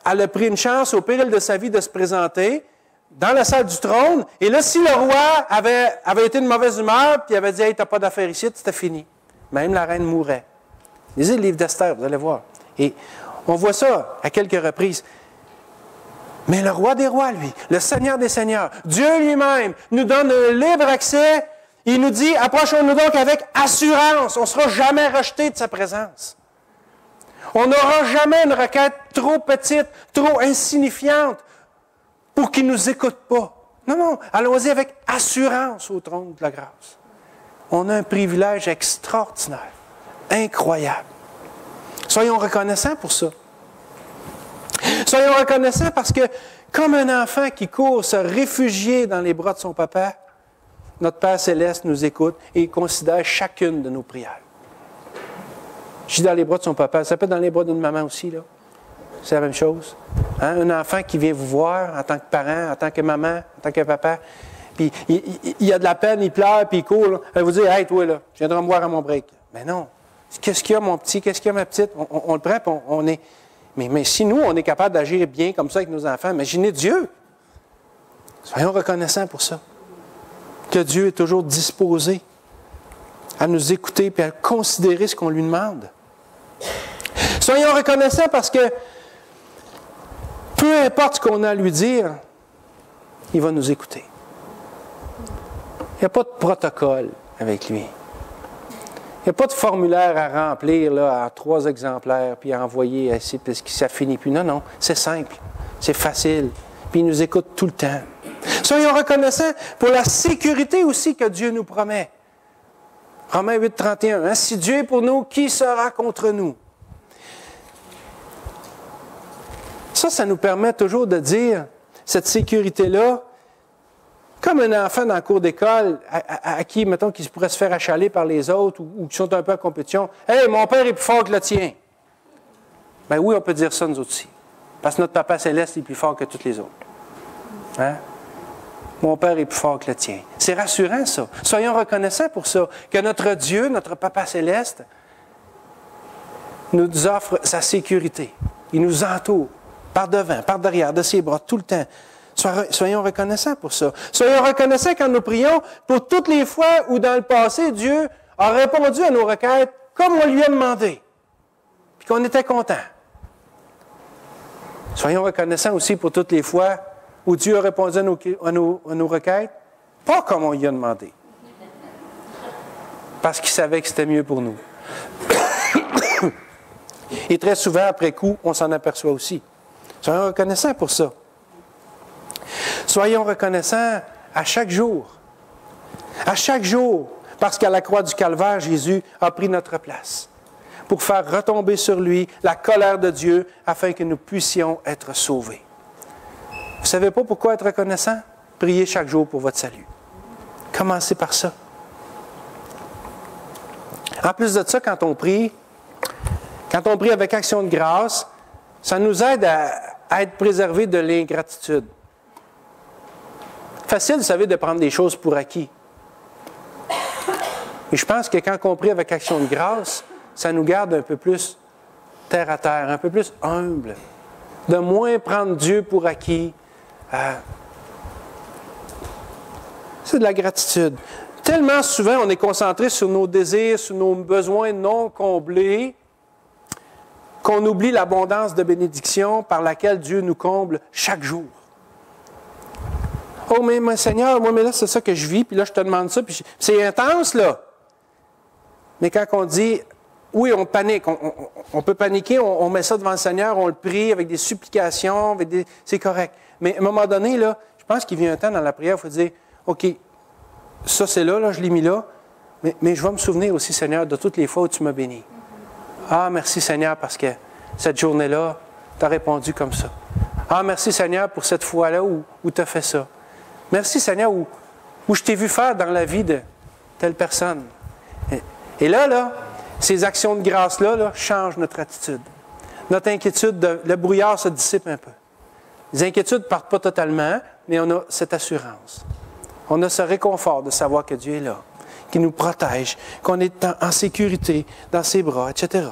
A: Elle a pris une chance au péril de sa vie de se présenter dans la salle du trône. Et là, si le roi avait été de mauvaise humeur, puis avait dit « Hey, t'as pas d'affaire ici », c'était fini. Même la reine mourait. Lisez le livre d'Esther, vous allez voir. Et on voit ça à quelques reprises. Mais le roi des rois, lui, le Seigneur des seigneurs, Dieu lui-même, nous donne un libre accès. Il nous dit, approchons-nous donc avec assurance. On ne sera jamais rejeté de sa présence. On n'aura jamais une requête trop petite, trop insignifiante pour qu'il ne nous écoute pas. Non, non, allons-y avec assurance au trône de la grâce. On a un privilège extraordinaire, incroyable. Soyons reconnaissants pour ça. Soyons reconnaissants parce que, comme un enfant qui court se réfugier dans les bras de son papa, notre Père céleste nous écoute et considère chacune de nos prières. Je suis dans les bras de son papa. Ça peut être dans les bras d'une maman aussi, là. C'est la même chose. Hein? Un enfant qui vient vous voir en tant que parent, en tant que maman, en tant que papa, puis il a de la peine, il pleure, puis il court. Là. Elle vous dit, hey, toi, là, je viendrai me voir à mon break. Mais non. Qu'est-ce qu'il y a, mon petit? Qu'est-ce qu'il y a, ma petite? On le prend, puis on est. Mais si nous, on est capable d'agir bien comme ça avec nos enfants, imaginez Dieu. Soyons reconnaissants pour ça. Que Dieu est toujours disposé à nous écouter et à considérer ce qu'on lui demande. Soyons reconnaissants parce que peu importe ce qu'on a à lui dire, il va nous écouter. Il n'y a pas de protocole avec lui. Il n'y a pas de formulaire à remplir là, à 3 exemplaires puis à envoyer ici parce que ça finit plus. Non, non, c'est simple, c'est facile. Puis il nous écoute tout le temps. Soyons reconnaissants pour la sécurité aussi que Dieu nous promet. Romains 8, 31. Hein? Si Dieu est pour nous, qui sera contre nous? Ça nous permet toujours de dire, cette sécurité-là, comme un enfant dans la cour d'école, à qui, mettons, qui pourrait se faire achaler par les autres ou qui sont un peu en compétition. « Hey, mon père est plus fort que le tien. » Bien oui, on peut dire ça nous autres aussi. Parce que notre Papa Céleste est plus fort que tous les autres. Hein? Mon Père est plus fort que le tien. C'est rassurant, ça. Soyons reconnaissants pour ça. Que notre Dieu, notre Papa Céleste, nous offre sa sécurité. Il nous entoure, par devant, par derrière, de ses bras, tout le temps. Soyons reconnaissants pour ça. Soyons reconnaissants quand nous prions pour toutes les fois où, dans le passé, Dieu a répondu à nos requêtes comme on lui a demandé. Puis qu'on était content. Soyons reconnaissants aussi pour toutes les fois où Dieu a répondu à nos requêtes, pas comme on lui a demandé. Parce qu'il savait que c'était mieux pour nous. Et très souvent, après coup, on s'en aperçoit aussi. Soyons reconnaissants pour ça. Soyons reconnaissants à chaque jour. À chaque jour, parce qu'à la croix du Calvaire, Jésus a pris notre place pour faire retomber sur lui la colère de Dieu afin que nous puissions être sauvés. Vous ne savez pas pourquoi être reconnaissant? Priez chaque jour pour votre salut. Commencez par ça. En plus de ça, quand on prie avec action de grâce, ça nous aide à être préservés de l'ingratitude. Facile, vous savez, de prendre des choses pour acquis. Mais je pense que quand on prie avec action de grâce, ça nous garde un peu plus terre à terre, un peu plus humble. De moins prendre Dieu pour acquis. C'est de la gratitude. Tellement souvent, on est concentré sur nos désirs, sur nos besoins non comblés, qu'on oublie l'abondance de bénédiction par laquelle Dieu nous comble chaque jour. Oh, mais Seigneur, moi, mais là, c'est ça que je vis, puis là, je te demande ça, puis c'est intense, là. Mais quand on dit, oui, on panique, on peut paniquer, on met ça devant le Seigneur, on le prie avec des supplications, c'est correct. Mais à un moment donné, là, je pense qu'il vient un temps dans la prière où il faut dire, OK, ça c'est là, je l'ai mis là, mais je vais me souvenir aussi, Seigneur, de toutes les fois où tu m'as béni. Ah, merci Seigneur, parce que cette journée-là, tu as répondu comme ça. Ah, merci Seigneur pour cette fois-là où tu as fait ça. Merci Seigneur où je t'ai vu faire dans la vie de telle personne. Et là, ces actions de grâce-là changent notre attitude. Notre inquiétude, le brouillard se dissipe un peu. Les inquiétudes ne partent pas totalement, mais on a cette assurance. On a ce réconfort de savoir que Dieu est là, qu'il nous protège, qu'on est en sécurité dans ses bras, etc.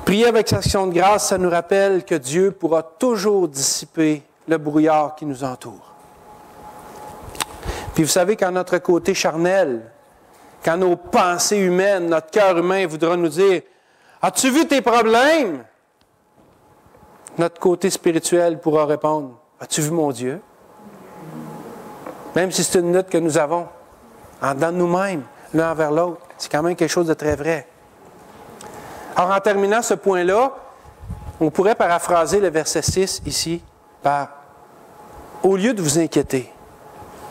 A: Prier avec action de grâce, ça nous rappelle que Dieu pourra toujours dissiper le brouillard qui nous entoure. Puis vous savez, quand notre côté charnel, quand nos pensées humaines, notre cœur humain voudra nous dire « As-tu vu tes problèmes? » Notre côté spirituel pourra répondre « As-tu vu mon Dieu? » Même si c'est une lutte que nous avons, en dedans de nous-mêmes, l'un envers l'autre, c'est quand même quelque chose de très vrai. Alors, en terminant ce point-là, on pourrait paraphraser le verset 6 ici par « Au lieu de vous inquiéter,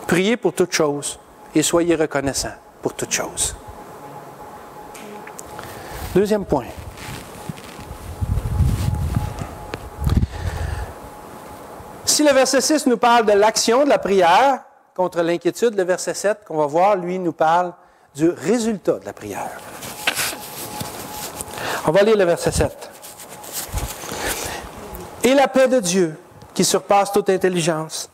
A: priez pour toutes choses et soyez reconnaissants pour toutes choses. » Deuxième point. Si le verset 6 nous parle de l'action de la prière contre l'inquiétude, le verset 7 qu'on va voir, lui, nous parle du résultat de la prière. On va lire le verset 7. « Et la paix de Dieu, qui surpasse toute intelligence,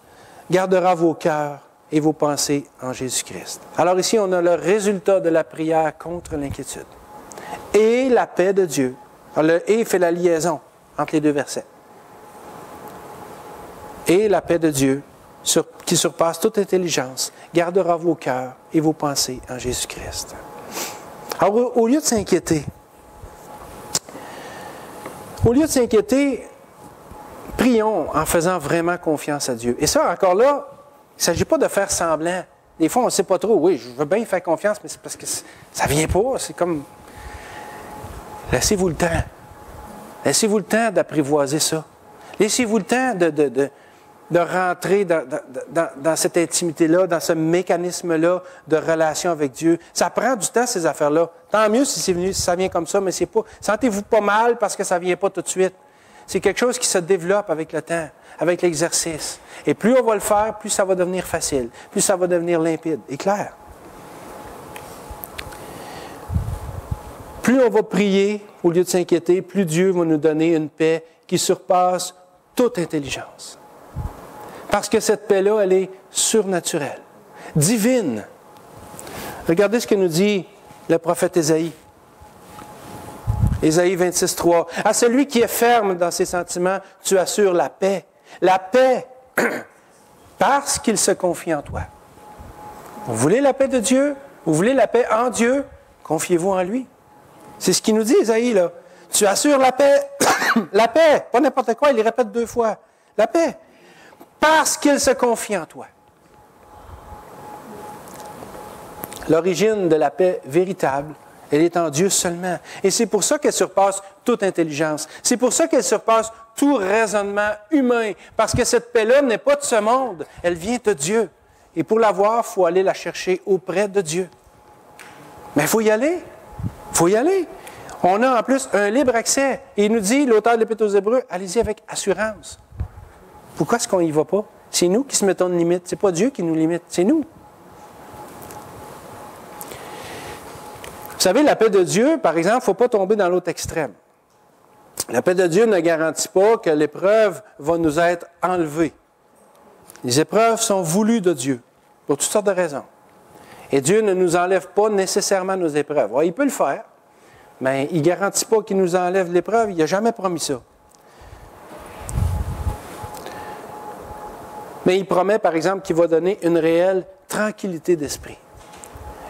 A: gardera vos cœurs et vos pensées en Jésus-Christ. » Alors ici, on a le résultat de la prière contre l'inquiétude. « Et la paix de Dieu. » Alors le « et » fait la liaison entre les deux versets. « Et la paix de Dieu, qui surpasse toute intelligence, gardera vos cœurs et vos pensées en Jésus-Christ. » Alors, au lieu de s'inquiéter, prions en faisant vraiment confiance à Dieu. Et ça, encore là, il ne s'agit pas de faire semblant. Des fois, on ne sait pas trop. Oui, je veux bien faire confiance, mais c'est parce que ça ne vient pas. C'est comme... Laissez-vous le temps. Laissez-vous le temps d'apprivoiser ça. Laissez-vous le temps de rentrer dans cette intimité-là, dans ce mécanisme-là de relation avec Dieu. Ça prend du temps, ces affaires-là. Tant mieux si c'est venu, si ça vient comme ça, mais c'est pas... Sentez-vous pas mal parce que ça ne vient pas tout de suite. C'est quelque chose qui se développe avec le temps, avec l'exercice. Et plus on va le faire, plus ça va devenir facile, plus ça va devenir limpide et clair. Plus on va prier au lieu de s'inquiéter, plus Dieu va nous donner une paix qui surpasse toute intelligence. Parce que cette paix-là, elle est surnaturelle, divine. Regardez ce que nous dit le prophète Ésaïe. Ésaïe 26, 3. « À celui qui est ferme dans ses sentiments, tu assures la paix. La paix, parce qu'il se confie en toi. » Vous voulez la paix de Dieu? Vous voulez la paix en Dieu? Confiez-vous en lui. C'est ce qu'il nous dit, Ésaïe, là. Tu assures la paix. La paix, pas n'importe quoi, il le répète 2 fois. La paix, parce qu'il se confie en toi. L'origine de la paix véritable, elle est en Dieu seulement. Et c'est pour ça qu'elle surpasse toute intelligence. C'est pour ça qu'elle surpasse tout raisonnement humain. Parce que cette paix-là n'est pas de ce monde. Elle vient de Dieu. Et pour l'avoir, il faut aller la chercher auprès de Dieu. Mais il faut y aller. Il faut y aller. On a en plus un libre accès. Et il nous dit, l'auteur de l'Épître aux Hébreux, allez-y avec assurance. Pourquoi est-ce qu'on n'y va pas? C'est nous qui se mettons de limite. Ce n'est pas Dieu qui nous limite, c'est nous. Vous savez, la paix de Dieu, par exemple, il ne faut pas tomber dans l'autre extrême. La paix de Dieu ne garantit pas que l'épreuve va nous être enlevée. Les épreuves sont voulues de Dieu, pour toutes sortes de raisons. Et Dieu ne nous enlève pas nécessairement nos épreuves. Alors, il peut le faire, mais il ne garantit pas qu'il nous enlève l'épreuve. Il n'a jamais promis ça. Mais il promet, par exemple, qu'il va donner une réelle tranquillité d'esprit.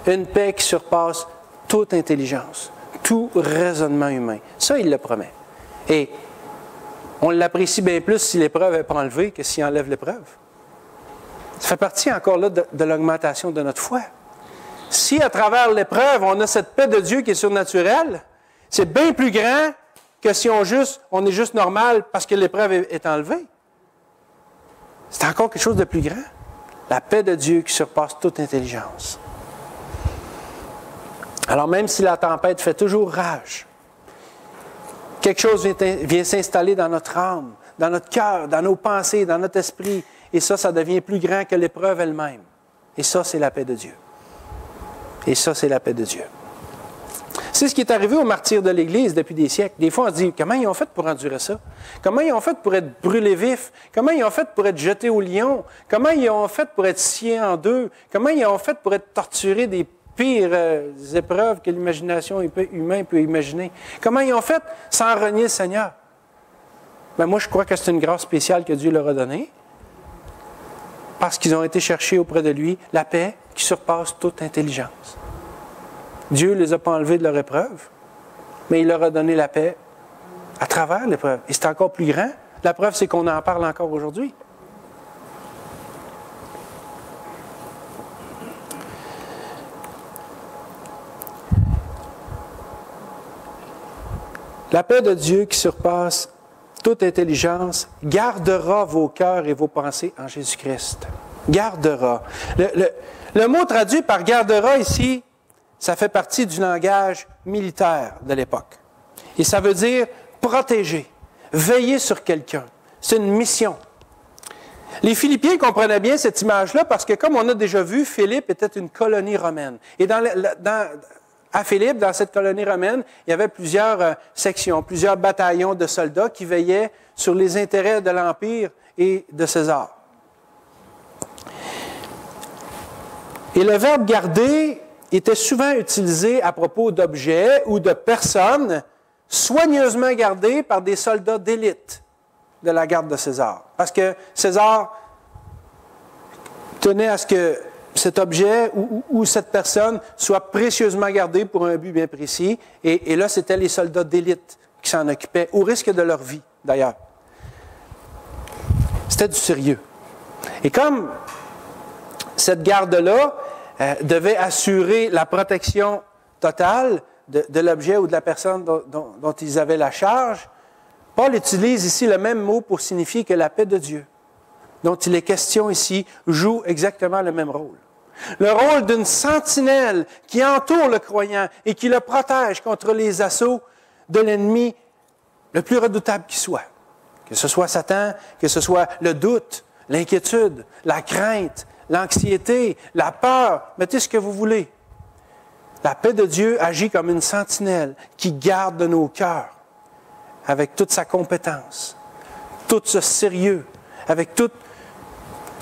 A: Une paix qui surpasse toute intelligence, tout raisonnement humain. Ça, il le promet. Et on l'apprécie bien plus si l'épreuve n'est pas enlevée que s'il enlève l'épreuve. Ça fait partie encore là de l'augmentation de notre foi. Si à travers l'épreuve, on a cette paix de Dieu qui est surnaturelle, c'est bien plus grand que si on est juste normal parce que l'épreuve est enlevée. C'est encore quelque chose de plus grand. La paix de Dieu qui surpasse toute intelligence. Alors même si la tempête fait toujours rage, quelque chose vient s'installer dans notre âme, dans notre cœur, dans nos pensées, dans notre esprit, et ça devient plus grand que l'épreuve elle-même. Et ça, c'est la paix de Dieu. Et ça, c'est la paix de Dieu. C'est ce qui est arrivé aux martyrs de l'Église depuis des siècles. Des fois, on se dit, comment ils ont fait pour endurer ça? Comment ils ont fait pour être brûlés vifs? Comment ils ont fait pour être jetés au lion? Comment ils ont fait pour être sciés en deux? Comment ils ont fait pour être torturés des pires épreuves que l'imagination humaine peut imaginer? Comment ils ont fait sans renier le Seigneur? Ben moi, je crois que c'est une grâce spéciale que Dieu leur a donnée. Parce qu'ils ont été chercher auprès de lui la paix qui surpasse toute intelligence. Dieu ne les a pas enlevés de leur épreuve, mais il leur a donné la paix à travers l'épreuve. Et c'est encore plus grand. La preuve, c'est qu'on en parle encore aujourd'hui. La paix de Dieu qui surpasse toute intelligence gardera vos cœurs et vos pensées en Jésus-Christ. Gardera. Le mot traduit par gardera ici, ça fait partie du langage militaire de l'époque. Et ça veut dire protéger, veiller sur quelqu'un. C'est une mission. Les Philippiens comprenaient bien cette image-là parce que, comme on a déjà vu, Philippe était une colonie romaine. Et à Philippe, dans cette colonie romaine, il y avait plusieurs sections, plusieurs bataillons de soldats qui veillaient sur les intérêts de l'Empire et de César. Et le verbe « garder » était souvent utilisé à propos d'objets ou de personnes soigneusement gardées par des soldats d'élite de la garde de César. Parce que César tenait à ce que cet objet ou cette personne soit précieusement gardée pour un but bien précis. Et là, c'était les soldats d'élite qui s'en occupaient, au risque de leur vie, d'ailleurs. C'était du sérieux. Et comme cette garde-là devait assurer la protection totale de l'objet ou de la personne dont ils avaient la charge, Paul utilise ici le même mot pour signifier que la paix de Dieu, dont il est question ici, joue exactement le même rôle. Le rôle d'une sentinelle qui entoure le croyant et qui le protège contre les assauts de l'ennemi le plus redoutable qui soit. Que ce soit Satan, que ce soit le doute, l'inquiétude, la crainte, l'anxiété, la peur, mettez ce que vous voulez. La paix de Dieu agit comme une sentinelle qui garde nos cœurs avec toute sa compétence, tout ce sérieux, avec tout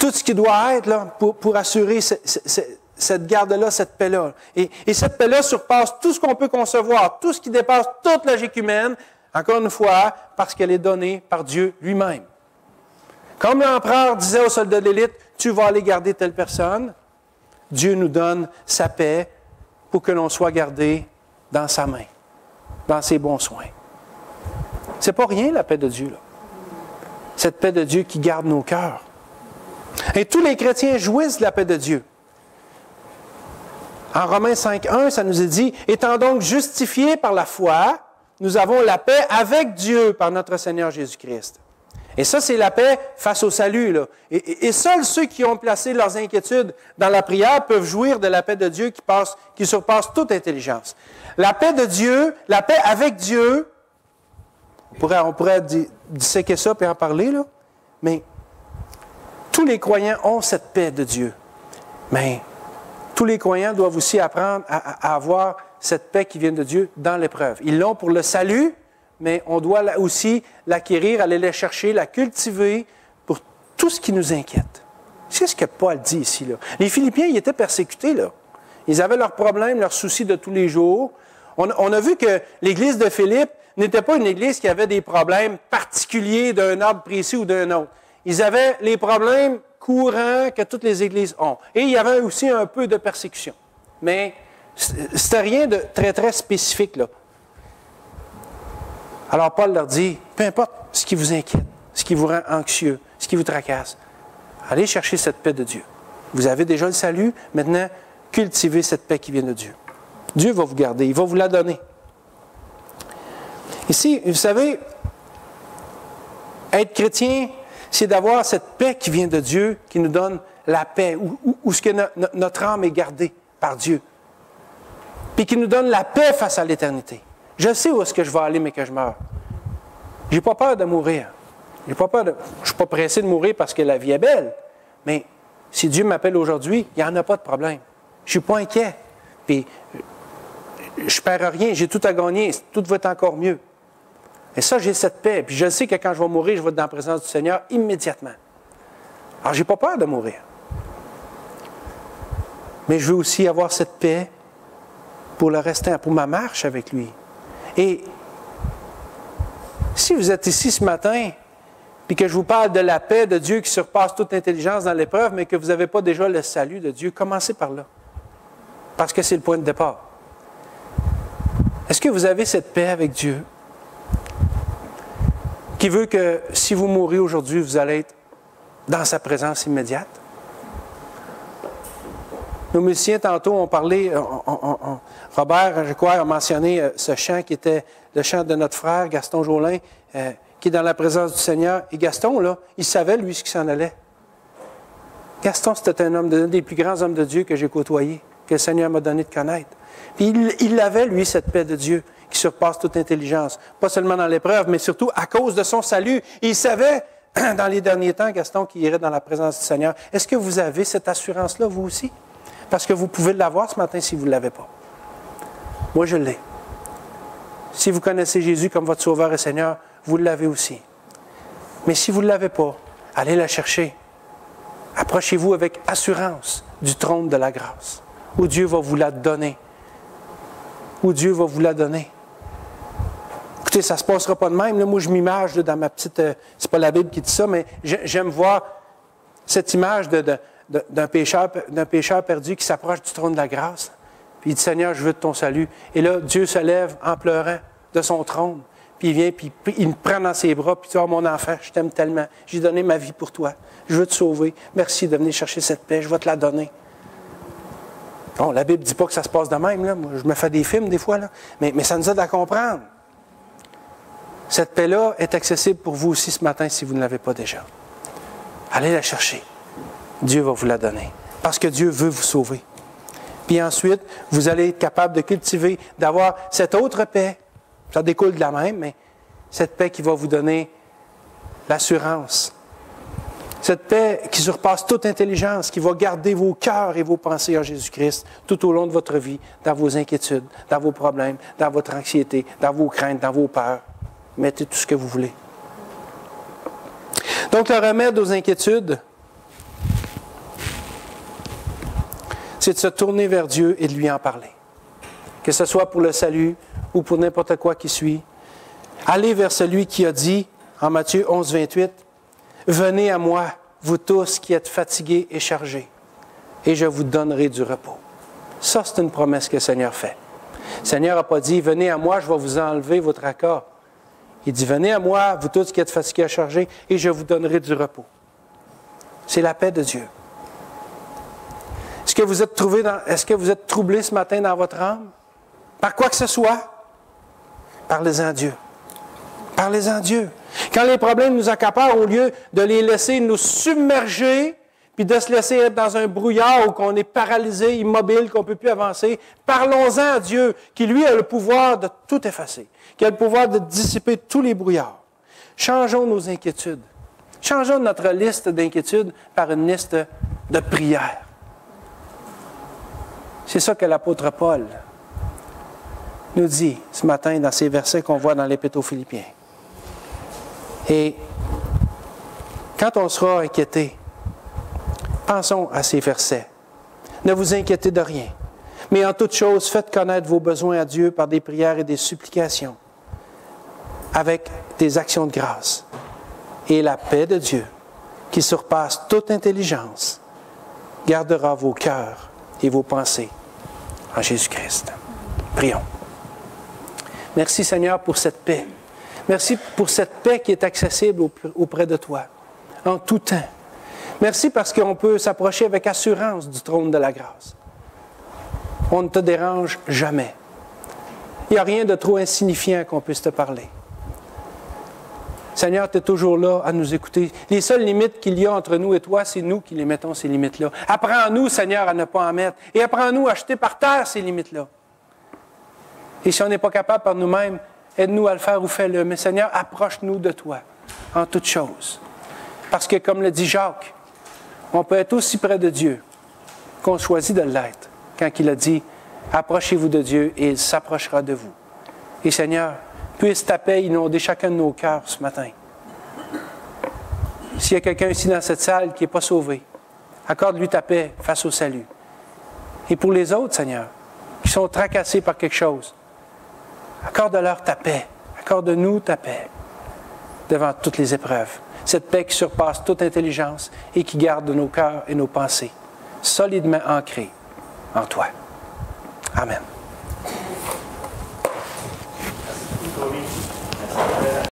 A: ce qui doit être là pour assurer cette garde-là, cette paix-là. Et cette paix-là surpasse tout ce qu'on peut concevoir, tout ce qui dépasse toute logique humaine, encore une fois, parce qu'elle est donnée par Dieu lui-même. Comme l'empereur disait aux soldats d'élite, tu vas aller garder telle personne, Dieu nous donne sa paix pour que l'on soit gardé dans sa main, dans ses bons soins. C'est pas rien, la paix de Dieu, là. Cette paix de Dieu qui garde nos cœurs. Et tous les chrétiens jouissent de la paix de Dieu. En Romains 5.1, ça nous est dit, « Étant donc justifiés par la foi, nous avons la paix avec Dieu par notre Seigneur Jésus-Christ. » Et ça, c'est la paix face au salut, là. Et seuls ceux qui ont placé leurs inquiétudes dans la prière peuvent jouir de la paix de Dieu qui surpasse toute intelligence. La paix de Dieu, la paix avec Dieu, on pourrait disséquer ça et en parler, là, mais tous les croyants ont cette paix de Dieu. Mais tous les croyants doivent aussi apprendre à avoir cette paix qui vient de Dieu dans l'épreuve. Ils l'ont pour le salut, mais on doit aussi l'acquérir, aller la chercher, la cultiver pour tout ce qui nous inquiète. C'est ce que Paul dit ici, là. Les Philippiens, ils étaient persécutés, là. Ils avaient leurs problèmes, leurs soucis de tous les jours. On a vu que l'Église de Philippe n'était pas une Église qui avait des problèmes particuliers d'un ordre précis ou d'un autre. Ils avaient les problèmes courants que toutes les Églises ont. Et il y avait aussi un peu de persécution. Mais c'était rien de très, très spécifique, là. Alors Paul leur dit, peu importe ce qui vous inquiète, ce qui vous rend anxieux, ce qui vous tracasse, allez chercher cette paix de Dieu. Vous avez déjà le salut, maintenant, cultivez cette paix qui vient de Dieu. Dieu va vous garder, il va vous la donner. Ici, vous savez, être chrétien, c'est d'avoir cette paix qui vient de Dieu, qui nous donne la paix, où ce que notre âme est gardée par Dieu, puis qui nous donne la paix face à l'éternité. Je sais où est-ce que je vais aller, mais que je meurs. Je n'ai pas peur de mourir. Je ne suis pas pressé de mourir parce que la vie est belle. Mais si Dieu m'appelle aujourd'hui, il n'y en a pas de problème. Je ne suis pas inquiet. Puis, je ne perds rien. J'ai tout à gagner. Tout va être encore mieux. Et ça, j'ai cette paix. Puis je sais que quand je vais mourir, je vais être dans la présence du Seigneur immédiatement. Alors, je n'ai pas peur de mourir. Mais je veux aussi avoir cette paix pour le restant, pour ma marche avec lui. Et si vous êtes ici ce matin, puis que je vous parle de la paix de Dieu qui surpasse toute intelligence dans l'épreuve, mais que vous n'avez pas déjà le salut de Dieu, commencez par là. Parce que c'est le point de départ. Est-ce que vous avez cette paix avec Dieu qui veut que si vous mourrez aujourd'hui, vous allez être dans sa présence immédiate? Nos musiciens, tantôt, ont parlé, Robert, je crois, a mentionné ce chant qui était le chant de notre frère, Gaston Jolin, qui est dans la présence du Seigneur. Et Gaston, là, il savait, lui, ce qui s'en allait. Gaston, c'était un des plus grands hommes de Dieu que j'ai côtoyé, que le Seigneur m'a donné de connaître. Puis il avait, lui, cette paix de Dieu qui surpasse toute intelligence. Pas seulement dans l'épreuve, mais surtout à cause de son salut. Et il savait, dans les derniers temps, Gaston, qu'il irait dans la présence du Seigneur. Est-ce que vous avez cette assurance-là, vous aussi? Parce que vous pouvez l'avoir ce matin si vous ne l'avez pas. Moi, je l'ai. Si vous connaissez Jésus comme votre Sauveur et Seigneur, vous l'avez aussi. Mais si vous ne l'avez pas, allez la chercher. Approchez-vous avec assurance du trône de la grâce, où Dieu va vous la donner. Où Dieu va vous la donner. Écoutez, ça ne se passera pas de même. Là, moi, je m'image dans ma petite... c'est pas la Bible qui dit ça, mais j'aime voir cette image d'un pécheur perdu qui s'approche du trône de la grâce. Puis il dit, Seigneur, je veux de ton salut. Et là, Dieu se lève en pleurant de son trône. Puis il vient, puis il me prend dans ses bras, puis tu vois, mon enfant, je t'aime tellement. J'ai donné ma vie pour toi. Je veux te sauver. Merci de venir chercher cette paix. Je vais te la donner. Bon, la Bible ne dit pas que ça se passe de même. Là. Moi, je me fais des films des fois, là. Mais ça nous aide à comprendre. Cette paix-là est accessible pour vous aussi ce matin si vous ne l'avez pas déjà. Allez la chercher. Dieu va vous la donner. Parce que Dieu veut vous sauver. Puis ensuite, vous allez être capable de cultiver, d'avoir cette autre paix. Ça découle de la même, mais cette paix qui va vous donner l'assurance. Cette paix qui surpasse toute intelligence, qui va garder vos cœurs et vos pensées en Jésus-Christ tout au long de votre vie, dans vos inquiétudes, dans vos problèmes, dans votre anxiété, dans vos craintes, dans vos peurs. Mettez tout ce que vous voulez. Donc, le remède aux inquiétudes, c'est de se tourner vers Dieu et de lui en parler. Que ce soit pour le salut ou pour n'importe quoi qui suit. Allez vers celui qui a dit, en Matthieu 11, 28, « Venez à moi, vous tous qui êtes fatigués et chargés, et je vous donnerai du repos. » Ça, c'est une promesse que le Seigneur fait. Le Seigneur n'a pas dit, « Venez à moi, je vais vous enlever votre accord. » Il dit, « Venez à moi, vous tous qui êtes fatigués et chargés, et je vous donnerai du repos. » C'est la paix de Dieu. Est-ce que vous êtes troublé ce matin dans votre âme? Par quoi que ce soit? Parlez-en à Dieu. Parlez-en à Dieu. Quand les problèmes nous accaparent, au lieu de les laisser nous submerger, puis de se laisser être dans un brouillard où on est paralysé, immobile, qu'on ne peut plus avancer, parlons-en à Dieu, qui lui a le pouvoir de tout effacer, qui a le pouvoir de dissiper tous les brouillards. Changeons nos inquiétudes. Changeons notre liste d'inquiétudes par une liste de prières. C'est ça que l'apôtre Paul nous dit ce matin dans ces versets qu'on voit dans l'Épître aux Philippiens. Et quand on sera inquiété, pensons à ces versets. Ne vous inquiétez de rien, mais en toute chose, faites connaître vos besoins à Dieu par des prières et des supplications, avec des actions de grâce. Et la paix de Dieu, qui surpasse toute intelligence, gardera vos cœurs et vos pensées en Jésus-Christ. Prions. Merci Seigneur pour cette paix. Merci pour cette paix qui est accessible auprès de toi, en tout temps. Merci parce qu'on peut s'approcher avec assurance du trône de la grâce. On ne te dérange jamais. Il n'y a rien de trop insignifiant qu'on puisse te parler. Seigneur, tu es toujours là à nous écouter. Les seules limites qu'il y a entre nous et toi, c'est nous qui les mettons, ces limites-là. Apprends-nous, Seigneur, à ne pas en mettre. Et apprends-nous à jeter par terre ces limites-là. Et si on n'est pas capable par nous-mêmes, aide-nous à le faire ou fais-le. Mais Seigneur, approche-nous de toi en toutes choses. Parce que, comme le dit Jacques, on peut être aussi près de Dieu qu'on choisit de l'être quand il a dit « Approchez-vous de Dieu et il s'approchera de vous. » Et Seigneur, puisse ta paix inonder chacun de nos cœurs ce matin. S'il y a quelqu'un ici dans cette salle qui n'est pas sauvé, accorde-lui ta paix face au salut. Et pour les autres, Seigneur, qui sont tracassés par quelque chose, accorde-leur ta paix. Accorde-nous ta paix devant toutes les épreuves. Cette paix qui surpasse toute intelligence et qui garde nos cœurs et nos pensées solidement ancrés en toi. Amen.